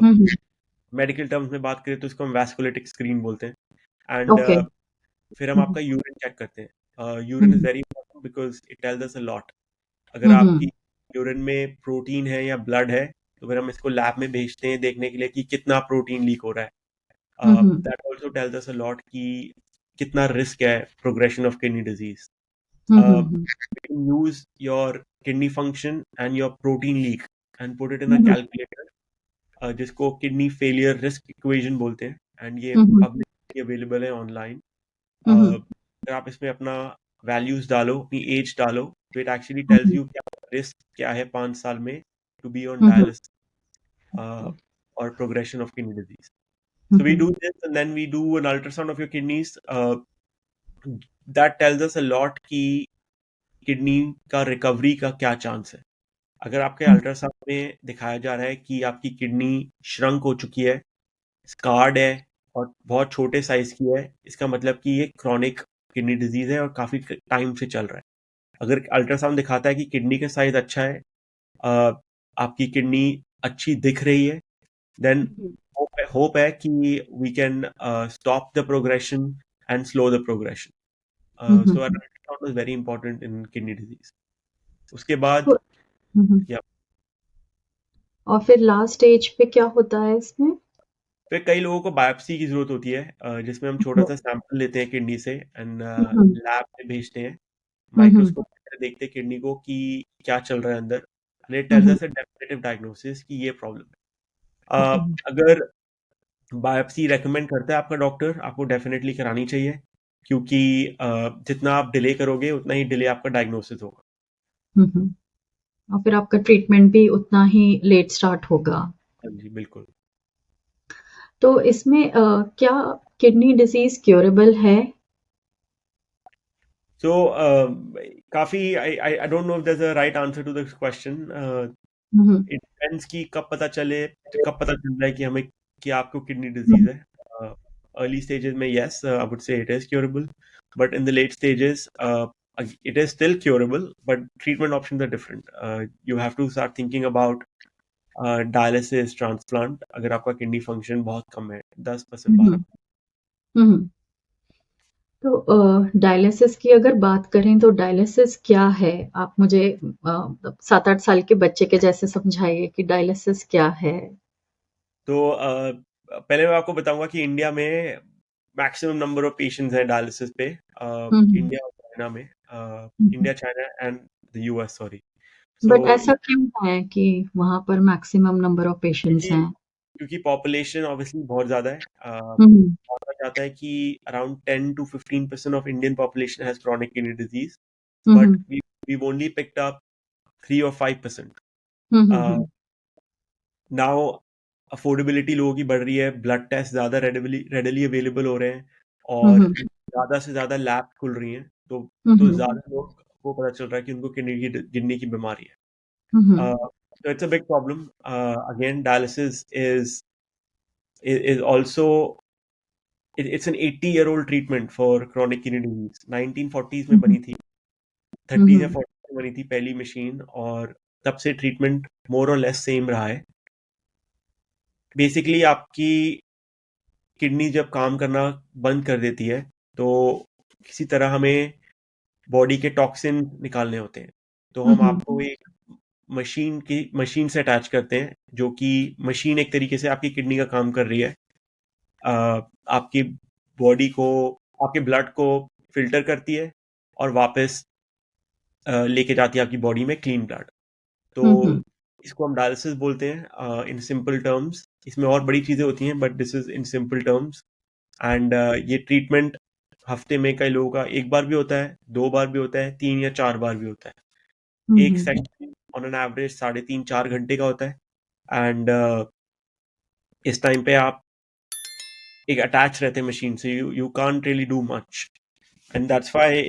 हुँ, हुँ, मेडिकल टर्म्स में बात करें तो इसको हम वैस्कुलेटिक स्क्रीन बोलते हैं. And okay. फिर हम हुँ, हुँ, आपका यूरिन चेक करते हैं. Hmm, urine is very important because it tells us a lot. अगर हुँ, आपकी हुँ, यूरिन में प्रोटीन है या ब्लड है, तो फिर हम इसको लैब में भेजते हैं देखने के लिए कि कितना प्रोटीन लीक हो रहा है. Hmm, hmm, that also tells us a lot कि कितना रिस्क है progression of kidney disease. Hmm, hmm, hmm, Use your kidney function and your protein leak and put it in a hmm, calculator, जिसको किडनी फेलियर रिस्क इक्वेशन बोलते हैं, एंड ये हुँ, हुँ, पब्लिकली अवेलेबल है ऑनलाइन. हुँ, हुँ, अगर आप इसमें अपना वैल्यूज डालो, अपनी एज डालो, तो इट एक्चुअली टेल्स यू क्या रिस्क क्या है 5 साल में to be on hmm. Dialysis or progression of kidney disease. So we hmm. do this, and then we do an ultrasound of your kidneys. That tells us a lot कि किडनी का रिकवरी का क्या चांस है. अगर आपके अल्ट्रासाउंड में दिखाया जा रहा है कि आपकी किडनी श्रंक हो चुकी है, स्कार्ड है और बहुत छोटे साइज की है, इसका मतलब कि ये क्रॉनिक किडनी डिजीज है और काफी टाइम से चल रहा है. अगर अल्ट्रासाउंड दिखाता है कि किडनी का साइज अच्छा है, अ, आपकी किडनी अच्छी दिख रही है, then hope है कि we can stop the progression and slow the progression. So an hmm. ultrasound is very important in kidney disease. उसके बाद तो या और फिर लास्ट स्टेज पे क्या होता है इसमें? फिर कई लोगों को बायोप्सी की जरूरत होती है, जिसमें हम छोटा सा सैंपल लेते हैं किडनी से एंड हम्म। लैब में भेजते हैं. हम्म। माइक्रोस्कोप से देखते हैं किडनी को कि क्या चल रहा है अंदर, and it tells hmm. Us a definitive diagnosis कि ये प्रॉब्लम है. हम्म। अगर बायोप्सी रेकमेंड करता है आपका डॉक्टर, आपको डेफिनेटली करानी चाहिए, क्योंकि जितना आप डिले करोगे उतना ही डिले आपका डायग्नोसिस होगा. हम्म। और फिर आपका ट्रीटमेंट भी उतना ही लेट स्टार्ट होगा। हाँ जी, बिल्कुल. तो इसमें क्या किडनी डिजीज क्योरेबल है? सो काफी I don't know if there is a right answer to this question. Hmm. It depends कि कब पता चल रहा है कि हमें कि आपको किडनी डिजीज है. अर्ली स्टेजेस में yes, I would say it is curable, but in the late stages it is still curable, but treatment options are different. You have to start thinking about dialysis, transplant, अगर आपका किडनी फंक्शन बहुत कम है, 10% हम्म। 12. हम्म। तो डायलिसिस की अगर बात करें तो डायलिसिस क्या है? आप मुझे 7-8 साल के बच्चे के जैसे समझाइए कि डायलिसिस क्या है? तो पहले मैं आपको बताऊंगा कि इंडिया में मैक्सिमम नंबर ऑफ पेशेंट्स हैं डायलिसिस पे, हम्म। इंडिया और चाइना में, hmm. India, China and the US, sorry. So but ऐसा क्यों है कि वहाँ पर मैक्सिमम नंबर ऑफ पेशेंट्स क्योंकि हैं? क्योंकि पॉपुलेशन ऑब्वियसली बहुत ज्यादा है. हम्म। माना जाता है कि around 10 to 15% of Indian population has chronic kidney disease, but hmm. we've only picked up 3 or 5%. Hmm. Now affordability लोगों की बढ़ रही है, ब्लड टेस्ट ज़्यादा रेडली अवेलेबल हो रहे हैं, और हम्म। ज़्यादा से ज़्यादा लैब खुल रही हैं, तो हम्म। ज़्यादा लोग को पता चल रहा है कि उनको किडनी की बीमारी है. हम्म। So it's a big problem. Again, dialysis is also it's an 80-year-old treatment for chronic kidney disease. 1940s में हम्म। बनी थी, 30s या हम्म। 40s में बनी थी पहली मशीन, और तब से ट्रीटमेंट मोर और लेस सेम रहा है. बेसिकली आपकी किडनी जब काम करना बंद कर देती है, तो किसी तरह हमें बॉडी के टॉक्सिन निकालने होते हैं. तो हम हम्म। आपको एक मशीन से अटैच करते हैं, जो कि मशीन एक तरीके से आपकी किडनी का काम कर रही है. आपकी बॉडी को, आपके ब्लड को फिल्टर करती है और वापस लेके जाती है आपकी बॉडी में क्लीन ब्लड. तो हम्म। इसको हम डायलिसिस बोलते हैं इन सिंपल टर्म्स. इसमें और बड़ी चीज़ें होती हैं, but this is in simple terms. And ये ट्रीटमेंट हफ्ते में कई लोगों का एक बार भी होता है, 2 बार भी होता है, 3 या 4 बार भी होता है. एक हम्म। सेशन ऑन एन एवरेज 3.5 4 घंटे का होता है. एंड इस टाइम पे आप एक अटैच रहते हैं मशीन से, you can't really do much, and that's why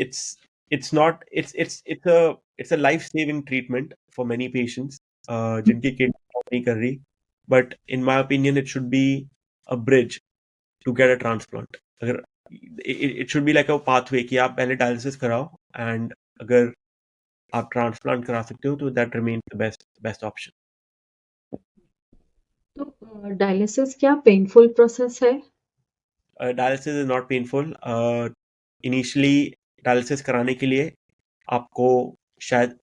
it's not it's a life saving treatment for many patients जिनकी किडनी काम नहीं कर रही. But in my opinion it should be a bridge to get a transplant. अगर it should be like a pathway कि आप पहले डायलिसिस कराओ, एंड अगर आप ट्रांसप्लांट करा सकते हो तो that remain the best option. तो डायलिसिस क्या पेनफुल प्रोसेस है? Dialysis is not painful. Initially dialysis कराने के लिए आपको शायद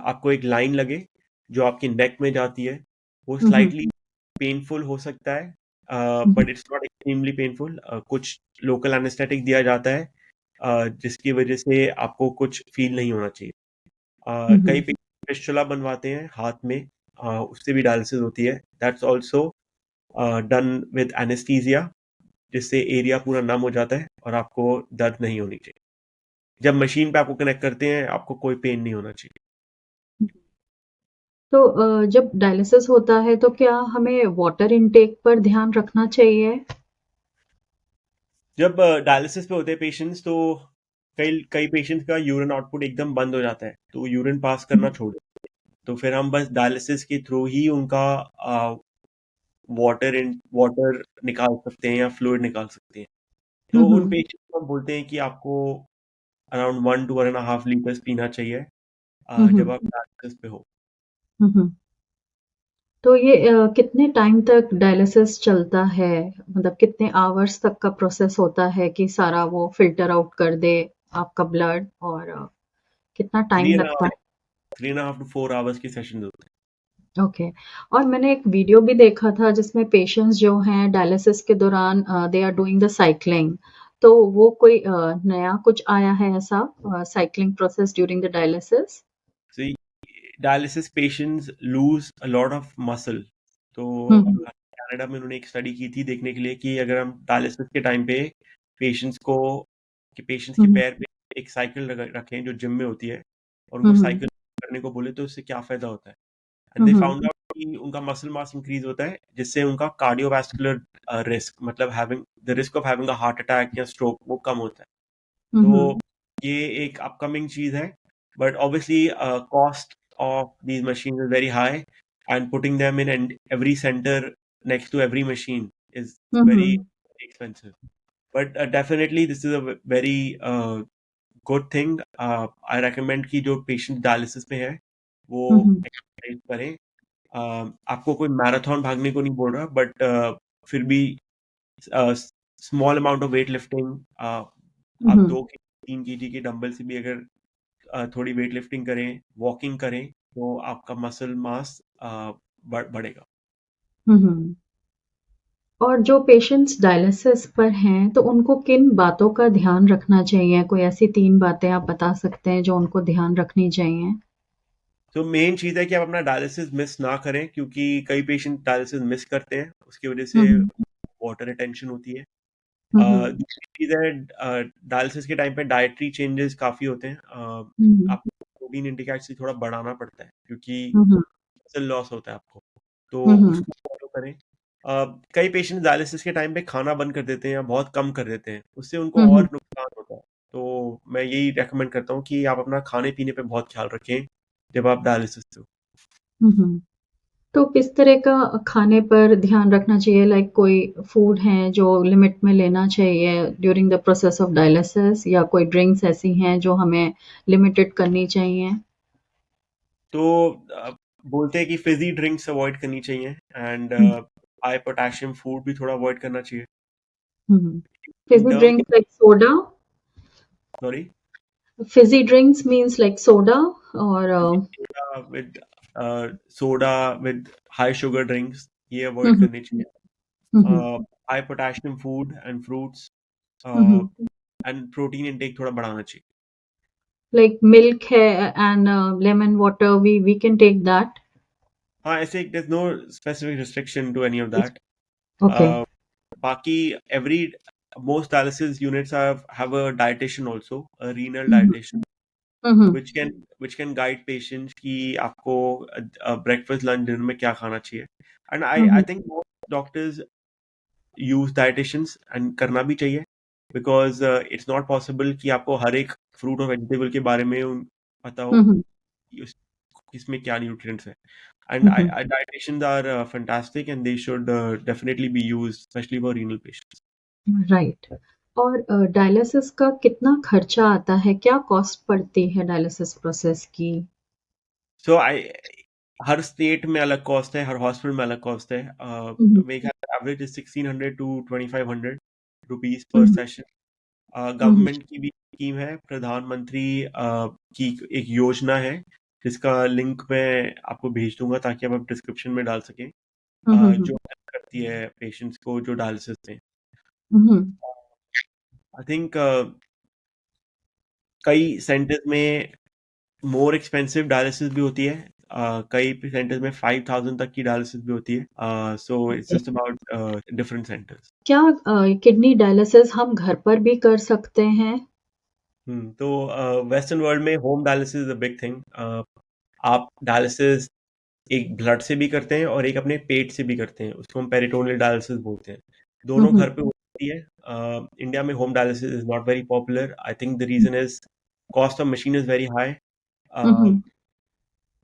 आपको एक लाइन लगे जो आपकी नेक में जाती है. वो हम्म। स्लाइटली पेनफुल हो सकता है, hmm. But it's not extremely painful. कुछ लोकल एनेस्थेटिक दिया जाता है, जिसकी वजह से आपको कुछ फील नहीं होना चाहिए. कई हम्म। फिस्टुला बनवाते हैं हाथ में, उससे भी डायलिसिस होती है. That's also done with anaesthesia, जिससे एरिया पूरा नम हो जाता है और आपको दर्द नहीं होनी चाहिए. जब मशीन पे आपको कनेक्ट करते हैं आपको कोई पेन नहीं होना चाहिए। तो जब डायलिसिस होता है तो क्या हमें वाटर इनटेक पर ध्यान रखना चाहिए? जब डायलिसिस पे होते हैं पेशेंट्स तो कई कई पेशेंट्स का यूरिन आउटपुट एकदम बंद हो जाता है तो यूरिन पास करना छोड़ देते हैं। तो फिर हम बस डायलिसिस के थ्रू ही उनका वाटर निकाल सकते हैं या फ्लूइड निकाल सकते हैं। हुँ, तो उन हुँ। पेशेंट्स को हम बोलते हैं कि आपको अराउंड 1 to 1.5 लीटर्स पीना चाहिए हुँ, जब हुँ। आप डायलिसिस पे हो। हुँ, हुँ। तो ये कितने टाइम तक डायलिसिस चलता है? मतलब कितने आवर्स तक का प्रोसेस होता है कि सारा वो फ़िल्टर आउट कर दे आपका ब्लड और कितना थ्री टाइम एंड लगता हाफ है? 3.5 to 4 आवर्स के सेशन होते हैं। ओके। और मैंने एक वीडियो भी देखा था जिसमें पेशेंट्स जो हैं डायलिसिस के दौरान they are doing the cycling. तो वो कोई नया कुछ आया है ऐसा cycling process during the dialysis? So dialysis patients lose a lot of muscle. तो हुँ, हुँ। कनाडा में उन्होंने एक स्टडी की थी देखने के लिए कि अगर हम डायलिसिस के टाइम पे पेशेंट्स को पेशेंट्स हुँ, के हुँ। पैर पे एक साइकिल रखें जो जिम में होती है और हुँ, उनको हुँ। साइकिल करने को बोले तो उससे क्या फायदा होता है। And hmm, they hmm. Found out कि उनका मसल मास इंक्रीज होता है जिससे उनका कार्डियोवास्कुलर रिस्क मतलब having the risk of having a heart attack या स्ट्रोक वो कम होता है। हुँ, तो हुँ। ये एक अपकमिंग चीज है but obviously cost of these machines is very high and putting them in and every center next to every machine is hmm, very hmm. expensive but definitely this is a very good thing. I recommend कि जो patient dialysis में है वो हुँ, हुँ। exercise करें। आपको कोई मैराथन भागने को नहीं बोल रहा बट फिर भी small amount of weight lifting hmm, आप हुँ। 2 3 kg के डंबल से भी अगर थोड़ी वेट लिफ्टिंग करें, वॉकिंग करें, तो आपका मसल मास बढ़ेगा। हुँ, हुँ। और जो पेशेंट्स डायलिसिस पर हैं, तो उनको किन बातों का ध्यान रखना चाहिए? कोई ऐसी 3 बातें आप बता सकते हैं जो उनको ध्यान रखनी चाहिए? तो मेन चीज़ है कि आप अपना डायलिसिस मिस ना करें क्योंकि कई पेशेंट डायलिसिस मिस करते हैं, उसकी वजह हुँ, से हुँ। वाटर रिटेंशन होती है। हुँ, हुँ। दूसरी चीज़ है डायलिसिस के टाइम पे डाइटरी चेंजेस काफ़ी होते हैं। हुँ, हुँ। आपको प्रोटीन इंटेक एक्चुअली थोड़ा बढ़ाना पड़ता है क्योंकि हुँ, हुँ। मसल लॉस होता है आपको, तो हुँ, हुँ। उसको फॉलो करें। कई पेशेंट डायलिसिस के टाइम पे खाना बंद कर देते हैं या बहुत कम कर देते हैं, उससे उनको हुँ, हुँ। और नुकसान होता है। तो मैं यही रेकमेंड करता हूँ कि आप अपना खाने-पीने पे बहुत ख्याल रखें, जब आप डायलिसिस से हो। हुँ, हुँ। तो किस तरह का खाने पर ध्यान रखना चाहिए? लाइक कोई फूड हैं जो लिमिट में लेना चाहिए during the process of dialysis या कोई ड्रिंक्स ऐसी हैं जो हमें लिमिटेड करनी चाहिए? तो बोलते हैं कि फिज़ी ड्रिंक्स अवॉइड करनी चाहिए and hmm, high potassium food भी थोड़ा अवॉइड करना चाहिए। हुँ, hmm. In Fizzy terms drinks like soda? Sorry Fizzy drinks means like soda or with soda with high sugar drinks ये हुँ, अवॉइड हुँ। करनी चाहिए। हुँ, हुँ। High potassium food and fruits hmm, hmm. And protein intake थोड़ा बढ़ाना चाहिए। Like milk है and lemon water we can take that? हाँ, ऐसे there's no specific restriction to any of that. Okay. Uh, बाकी every most dialysis units have a dietitian also, a renal hmm, hmm. dietitian, hmm, hmm. which can guide patients कि आपको breakfast, lunch, dinner में क्या खाना चाहिए. And I hmm, I hmm. think most doctors use dietitians and करना भी चाहिए बिकॉज इट्स नॉट पॉसिबल कि आपको हर एक फ्रूट और वेजिटेबल के बारे में पता हो हुँ, हुँ। कि किसमें क्या न्यूट्रिएंट्स है and hmm, hmm. Dietitians are fantastic and they should definitely be used especially for renal patients. Right. और डायलिसिस का कितना खर्चा आता है? क्या कॉस्ट पड़ती है डायलिसिस प्रोसेस की? सो आई हर स्टेट में अलग कॉस्ट है, हर हॉस्पिटल में अलग कॉस्ट है। हुँ, हुँ। मेरे ख्याल एवरेज 1600 to 2500 रुपीज हुँ, पर हुँ। सेशन। हुँ, हुँ। गवर्नमेंट की भी स्कीम है, प्रधानमंत्री की एक योजना है जिसका लिंक मैं आपको भेज दूंगा ताकि आप डिस्क्रिप्शन में डाल सकें, हुँ, हुँ, हुँ। जो हेल्प करती है पेशेंट्स को जो डायलिसिस में। हुँ, हुँ। आई थिंक कई सेंटर्स में मोर एक्सपेंसिव डायलिसिस भी होती है। कई सेंटर्स में 5000 तक की डायलिसिस भी होती है। So it's okay. Just about different centres. क्या किडनी डायलिसिस हम घर पर भी कर सकते हैं? तो वेस्टर्न वर्ल्ड में home dialysis is a big thing. आप डायलिसिस एक ब्लड से भी करते हैं और एक अपने पेट से भी करते हैं, उसको हम पेरिटोनियल डायलिसिस बोलते हैं। दोनों हम्म घर पे होती है। इंडिया में home dialysis is not very popular. I think the reason is cost of machine is very high. Hmm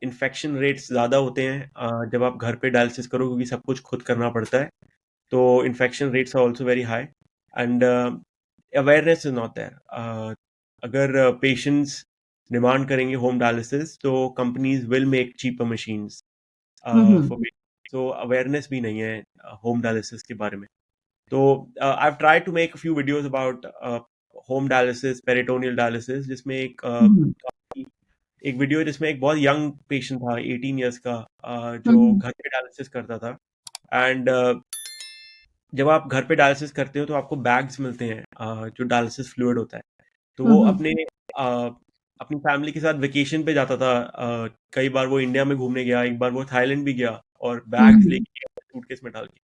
infection rates ज़्यादा होते हैं जब आप घर पे डायलिसिस करो, क्योंकि सब कुछ खुद करना पड़ता है। तो infection rates are also very high and awareness is not there. अगर पेशेंट्स डिमांड करेंगे होम डायलिसिस तो companies will make cheaper machines hmm for. तो अवेयरनेस भी नहीं है होम डायलिसिस के बारे में। तो I have tried to make a few videos about home dialysis, peritoneal dialysis, जिसमें हम्म एक वीडियो है जिसमें एक बहुत यंग पेशेंट था, 18 इयर्स का, जो हम्म घर पे डायलिसिस करता था। एंड जब आप घर पे डायलिसिस करते हो तो आपको बैग्स मिलते हैं जो डायलिसिस फ्लूइड होता है। तो वो हम्म अपने अपनी फैमिली के साथ वेकेशन पे जाता था। कई बार वो इंडिया में घूमने गया, एक बार वो थाईलैंड भी गया और बैग्स हम्म लेके सूटकेस में डाल के।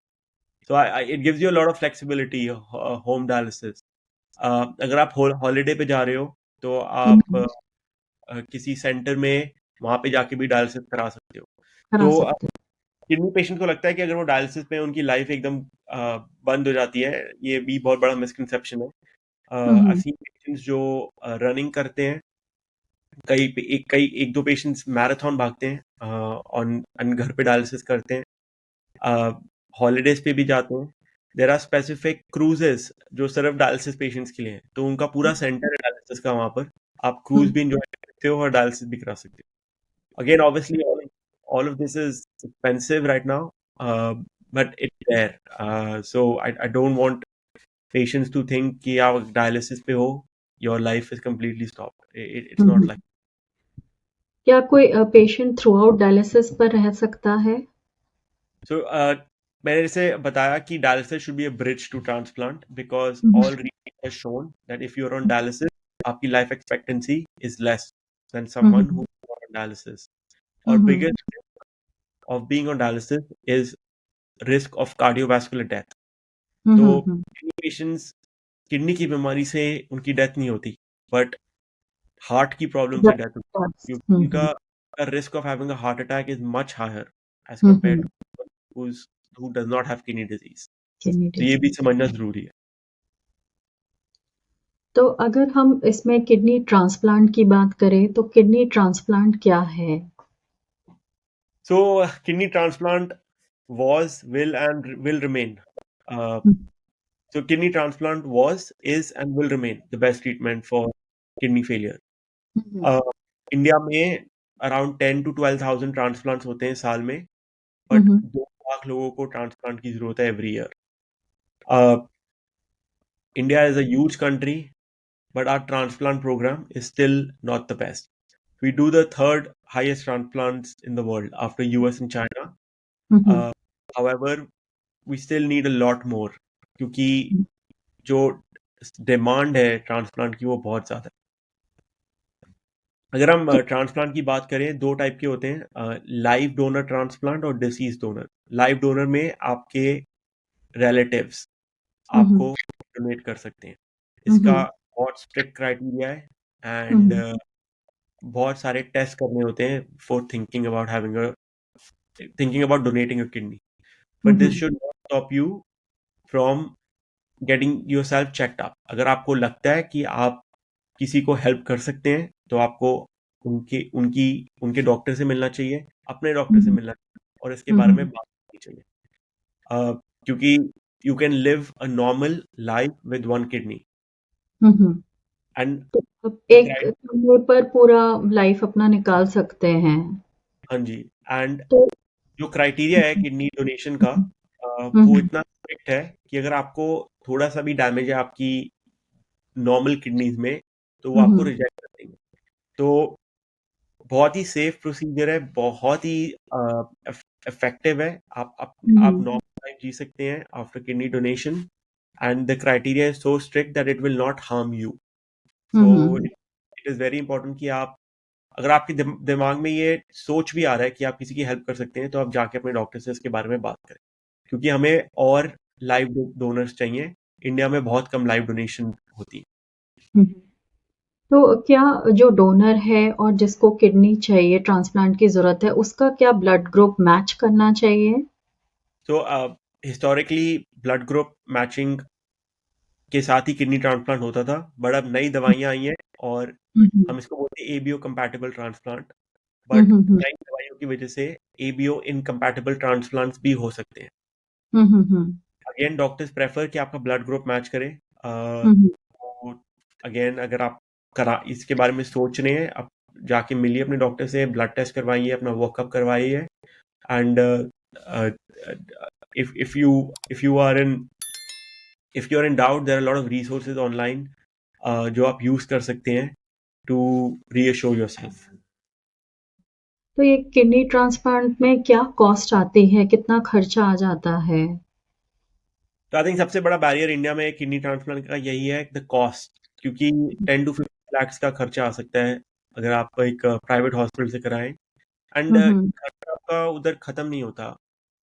So it gives you a lot of flexibility home dialysis. अगर आप हॉलीडे पे जा रहे हो तो आप हम्म, किसी सेंटर में वहां पे जाके भी डायलिसिस करा सकते हो। करा तो सकते किडनी पेशेंट को लगता है कि अगर वो डायलिसिस में उनकी लाइफ एकदम बंद हो जाती है। ये भी बहुत बड़ा मिसकंसेप्शन है। हैं। आई सीन पेशेंट्स जो रनिंग करते हैं, कई एक दो पेशेंट्स मैराथन भागते हैं और घर पे डायलिसिस करते हैं, हॉलीडेज पे भी जाते हैं। देर आर स्पेसिफिक क्रूजेस जो सिर्फ डायलिसिस पेशेंट्स के लिए हैं, तो उनका पूरा सेंटर है डायलिसिस का वहां पर। आप क्रूज हम्म भी इंजॉय कर सकते हो और डायलिसिस भी करा सकते हो। Again obviously all of this is expensive right now, but it's there. So I don't want patients to think कि आप dialysis पे हो, your life is completely stopped. It's not hmm. like. क्या कोई पेशेंट थ्रू आउट डायलिसिस पर रह सकता है? So मैंने जैसे बताया कि dialysis should be a bridge to transplant because hmm all research has shown that if you're on dialysis, आपकी life expectancy is less than someone hmm who is not on dialysis. और हम्म biggest risk of being on dialysis is risk of cardiovascular death. तो हम्म। किडनी पेशेंट्स, किडनी की बीमारी से उनकी डेथ नहीं होती, बट हार्ट की प्रॉब्लम से डेथ होती है, क्योंकि हम्म उनका risk of having a heart attack is much higher as compare hmm to who does not have kidney disease. Kidney तो ये भी डिजीज। समझना जरूरी है। तो अगर हम इसमें किडनी ट्रांसप्लांट की बात करें तो किडनी ट्रांसप्लांट क्या है? सो kidney transplant was, will and will remain. Uh, so kidney transplant was, is and will remain the best treatment for kidney failure. Hmm India में अराउंड 10 to 12,000 ट्रांसप्लांट्स होते हैं साल में, बट हम्म 2 लाख लोगों को ट्रांसप्लांट की जरूरत है every year. India is a huge country, but our transplant programme is still not the best. We do the third highest transplants in the world after US and China. Hmm however we still need a lot more, क्योंकि जो डिमांड है ट्रांसप्लांट की वो बहुत ज्यादा है। अगर हम ट्रांसप्लांट की बात करें, दो टाइप के होते हैं, लाइव डोनर ट्रांसप्लांट और डिसीज डोनर। लाइव डोनर में आपके रिलेटिव्स हम्म आपको डोनेट कर सकते हैं। इसका हम्म बहुत स्ट्रिक्ट क्राइटेरिया है एंड हम्म बहुत सारे टेस्ट करने होते हैं for thinking about donating a kidney. But this hmm should not stop you from getting your self checked up. अगर आपको लगता है कि आप किसी को हेल्प कर सकते हैं तो आपको उनके उनकी उनके डॉक्टर से मिलना चाहिए, अपने डॉक्टर से हम्म मिलना चाहिए और इसके बारे में हम्म बात करनी चाहिए। क्योंकि you can live a normal life with one kidney hmm. And तो आप द एक क्राइट कमरे पर पूरा लाइफ अपना निकाल सकते हैं। हाँ जी। एंड तो जो क्राइटेरिया है किडनी डोनेशन का, वो हम्म इतना स्ट्रिक्ट है कि अगर आपको थोड़ा सा भी डैमेज है आपकी नॉर्मल किडनीज में, तो वो आपको हम्म रिजेक्ट कर देंगे। तो बहुत ही सेफ प्रोसीजर है, बहुत ही इफेक्टिव है। आप हम्म नॉर्मल लाइफ जी सकते हैं after kidney donation and the criteria is so strict that it will not harm you. So hmm it is very important कि आप, अगर आपके दिमाग में ये सोच भी आ रहा है कि आप किसी की हेल्प कर सकते हैं, तो आप जाके अपने डॉक्टर से इसके बारे में बात करें, क्योंकि हमें और लाइव डोनर्स चाहिए। इंडिया में बहुत कम लाइव डोनेशन होती है। हम्म। तो क्या जो डोनर है और जिसको किडनी चाहिए, ट्रांसप्लांट की ज़रूरत है, उसका क्या ब्लड ग्रुप मैच करना चाहिए? तो हिस्टोरिकली ब्लड ग्रुप मैचिंग के साथ ही किडनी ट्रांसप्लांट होता था, बट अब नई दवाइयाँ आई हैं और हुँ, हुँ। हम इसको बोलते हैं ABO compatible transplant. Hmm, but hmm, hmm. नई दवाइयों की वजह से एबीओ इनकम्पैटिबल ट्रांसप्लांट्स भी हो सकते हैं। हुँ, हुँ, हुँ। अगेन डॉक्टर्स प्रेफर कि आपका ब्लड ग्रुप मैच करे। हुँ, हुँ। तो अगेन अगर आप करा इसके बारे में सोच रहे हैं, आप जाके मिलिए अपने डॉक्टर से, ब्लड टेस्ट करवाइए, अपना वर्कअप करवाइए। And if you are in if you are in doubt, there are a lot of resources online जो आप यूज कर सकते हैं to reassure yourself. तो ये किडनी ट्रांसप्लांट में क्या कॉस्ट आती है? कितना खर्चा आ जाता है? तो आई थिंक सबसे बड़ा बैरियर इंडिया में किडनी ट्रांसप्लांट का यही है, द कॉस्ट। क्योंकि 10 to 15 lakhs का खर्चा आ सकता है अगर आप एक प्राइवेट हॉस्पिटल से कराएं। एंड हुँ, हुँ। खर्चा आपका उधर खत्म नहीं होता।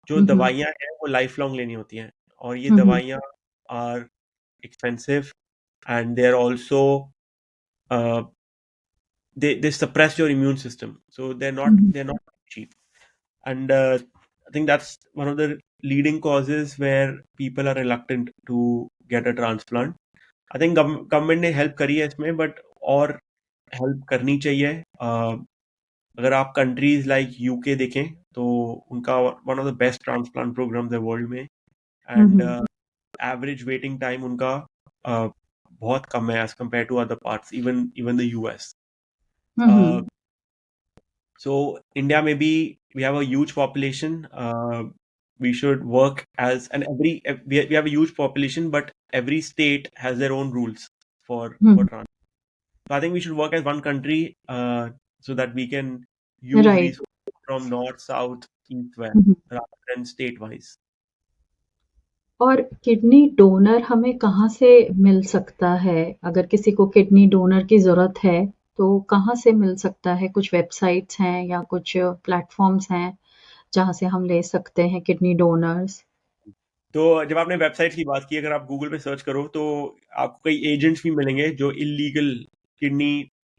जो हुँ, हुँ। दवाइयाँ हैं वो लाइफ लॉन्ग लेनी होती हैं, और ये हुँ, हुँ। दवाइयाँ are expensive and they are also they suppress your immune system, so hmm, hmm. they're not cheap. And I think that's one of the leading causes where people are reluctant to get a transplant. I think government ने हेल्प करी है इसमें, बट और हेल्प करनी चाहिए। अगर आप कंट्रीज लाइक यूके देखें तो उनका one of the best transplant programmes है वर्ल्ड में। Hmm, and hmm. Average waiting time उनका बहुत कम है as compare to other parts, even even the US. Hmm, hmm. So India, maybe we have a huge population. We should work as and we have a huge population, but every state has their own rules for hmm, trans. So I think we should work as one country so that we can hmm. use right. resources from north, south, east, west hmm, hmm. rather than state wise. और किडनी डोनर हमें कहाँ से मिल सकता है? अगर किसी को किडनी डोनर की ज़रूरत है, तो कहाँ से मिल सकता है? कुछ वेबसाइट्स हैं या कुछ प्लेटफ़ॉर्म्स हैं, जहाँ से हम ले सकते हैं किडनी डोनर्स? तो जब आपने वेबसाइट की बात की, अगर आप गूगल पे सर्च करो तो आपको कई एजेंट्स भी मिलेंगे जो इलीगल किडनी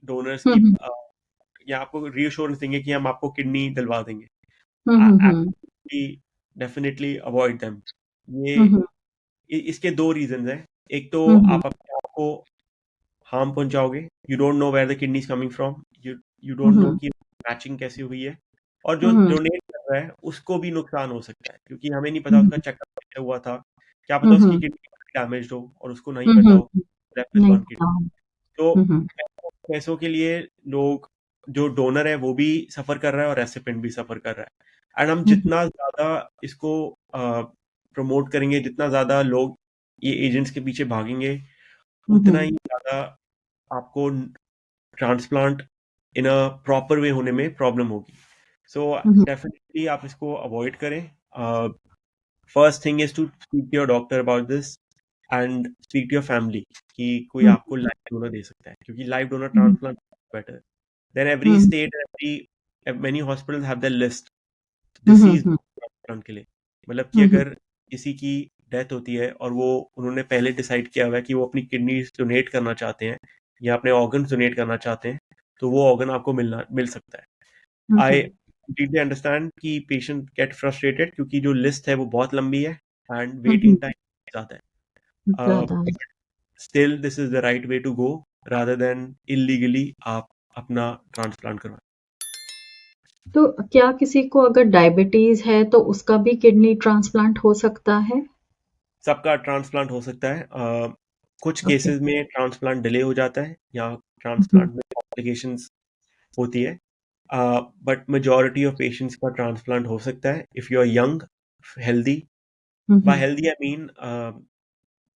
डोनर्स हुँ, की हुँ। या आपको रीअश्योरेंस देंगे कि हम आपको किडनी दिलवा देंगे। हुँ, हुँ, hmm. Absolutely, definitely avoid them. ये हुँ, हुँ। इसके दो रीजंस हैं। एक तो हुँ, हुँ। आप अपने आप को हार्म पहुंचाओगे, you don't know where the kidney is coming from, you you hmm, don't know hmm. कि मैचिंग कैसी हुई है। और जो हुँ, हुँ। डोनेट कर रहा है उसको भी नुकसान हो सकता है, क्योंकि हमें नहीं पता हुँ, उसका हुँ। चेकअप कैसे हुआ था। क्या हुँ, पता उसकी हुँ। किडनी डैमेज हो और उसको नहीं हुँ, पता हुँ, हो हुँ। लेफ्ट विद नहीं वन किडनी। पता। तो हुँ, हुँ। पैसों के लिए लोग, जो डोनर है वो भी सफर कर रहा है और रेसिपिएंट भी सफर कर रहा है। एंड हम हुँ, हुँ। जितना ज्यादा इसको प्रमोट करेंगे, जितना ज्यादा लोग ये एजेंट्स के पीछे भागेंगे, हुँ, उतना ही हुँ। ज्यादा आपको transplant in a proper way होने में प्रॉब्लम होगी। सो हुँ, हुँ। डेफिनेटली आप इसको अवॉइड करें। First thing is to speak to your doctor about this and speak to your family कि कोई हुँ, आपको लाइफ डोनर दे सकता है, क्योंकि life donor hmm. Transplant better than every hmm, state, every many hospitals have their list hmm, hmm, disease hmm. Transplant के लिए। मतलब कि हुँ, हुँ। अगर किसी की डेथ होती है और वो उन्होंने पहले डिसाइड किया हुआ है कि वो अपनी किडनी डोनेट करना चाहते हैं या अपने ऑर्गन डोनेट करना चाहते हैं, तो वो ऑर्गन आपको मिल सकता है। Hmm, I hmm. Completely understand कि पेशेंट गेट फ्रस्ट्रेटेड, क्योंकि जो लिस्ट है वो बहुत लंबी है and hmm, waiting hmm. Time ज़्यादा है। ज़्यादा है। Still this is the right way to go rather than illegally आप अपना ट्रांसप्लांट करवाएं। तो क्या किसी को अगर डायबिटीज़ है तो उसका भी किडनी ट्रांसप्लांट हो सकता है? सबका ट्रांसप्लांट हो सकता है। कुछ ओके। केसेस में ट्रांसप्लांट डिले हो जाता है या हुँ, हुँ। ट्रांसप्लांट में कॉम्प्लिकेशंस होती है, बट मेजॉरिटी ऑफ पेशेंट्स का ट्रांसप्लांट हो सकता है if you are young, healthy. Hmm, by hmm. Healthy I mean,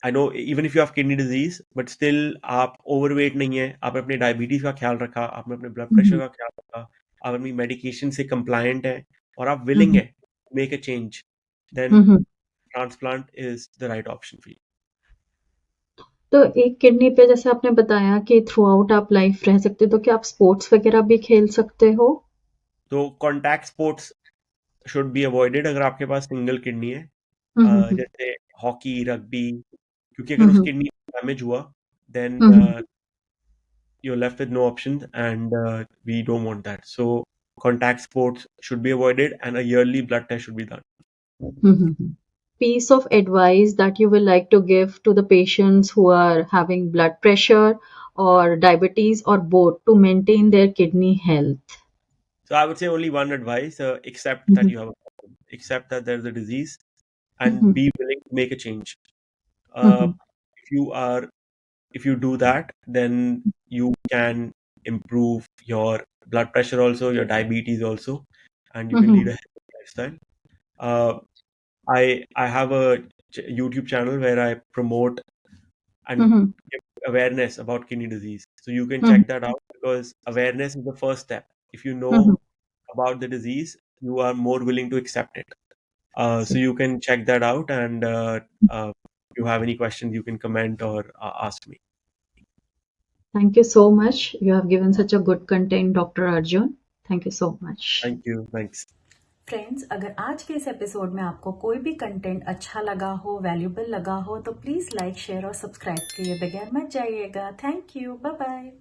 I know even if you have kidney disease but still आप ओवरवेट नहीं है, आपने अपने डायबिटीज का ख्याल रखा, आपने अपने ब्लड हुँ, प्रेशर हुँ। का ख्याल रखा, आप अपनी मेडिकेशन से कंप्लायंट है और आप हुँ, विलिंग हुँ। है make a change, then hmm, hmm. Transplant is the right option for you. तो एक किडनी पे जैसे आपने बताया कि थ्रू आउट आप लाइफ रह सकते हो, तो क्या आप स्पोर्ट्स वगैरह भी खेल सकते हो? तो contact sports should be avoided अगर आपके पास सिंगल किडनी है। हुँ, हुँ, हुँ। जैसे हॉकी, रग्बी, क्योंकि हुँ, अगर उस हुँ। किडनी डैमेज हुआ then hmm, hmm. you're left with no options, and we don't want that. So contact sports should be avoided, and a yearly blood test should be done. Mhm. Piece of advice that you will like to give to the patients who are having blood pressure or diabetes or both to maintain their kidney health? So I would say only one advice: accept that Mhm. you have a problem, accept that there's a disease, and Mhm. be willing to make a change. Uh, Mhm. if you are, if you do that, then you can improve your blood pressure also, your diabetes also, and you can lead a Mhm. healthy lifestyle. Uh, I have a YouTube channel where I promote and Mhm. give awareness about kidney disease. So you can Mhm. check that out, because awareness is the first step. If you Mhm. know about the disease, you are more willing to accept it. So you can check that out, and if you have any questions, you can comment or ask me. Thank you so much. You have given such a good content, Dr. Arjun. Thank you so much. Thank you. Thanks. Friends, अगर आज के इस एपिसोड में आपको कोई भी कंटेंट अच्छा लगा हो, वैल्यूबल लगा हो, तो प्लीज़ लाइक, शेयर और सब्सक्राइब किए बगैर मत जाइएगा। Thank you. Bye bye.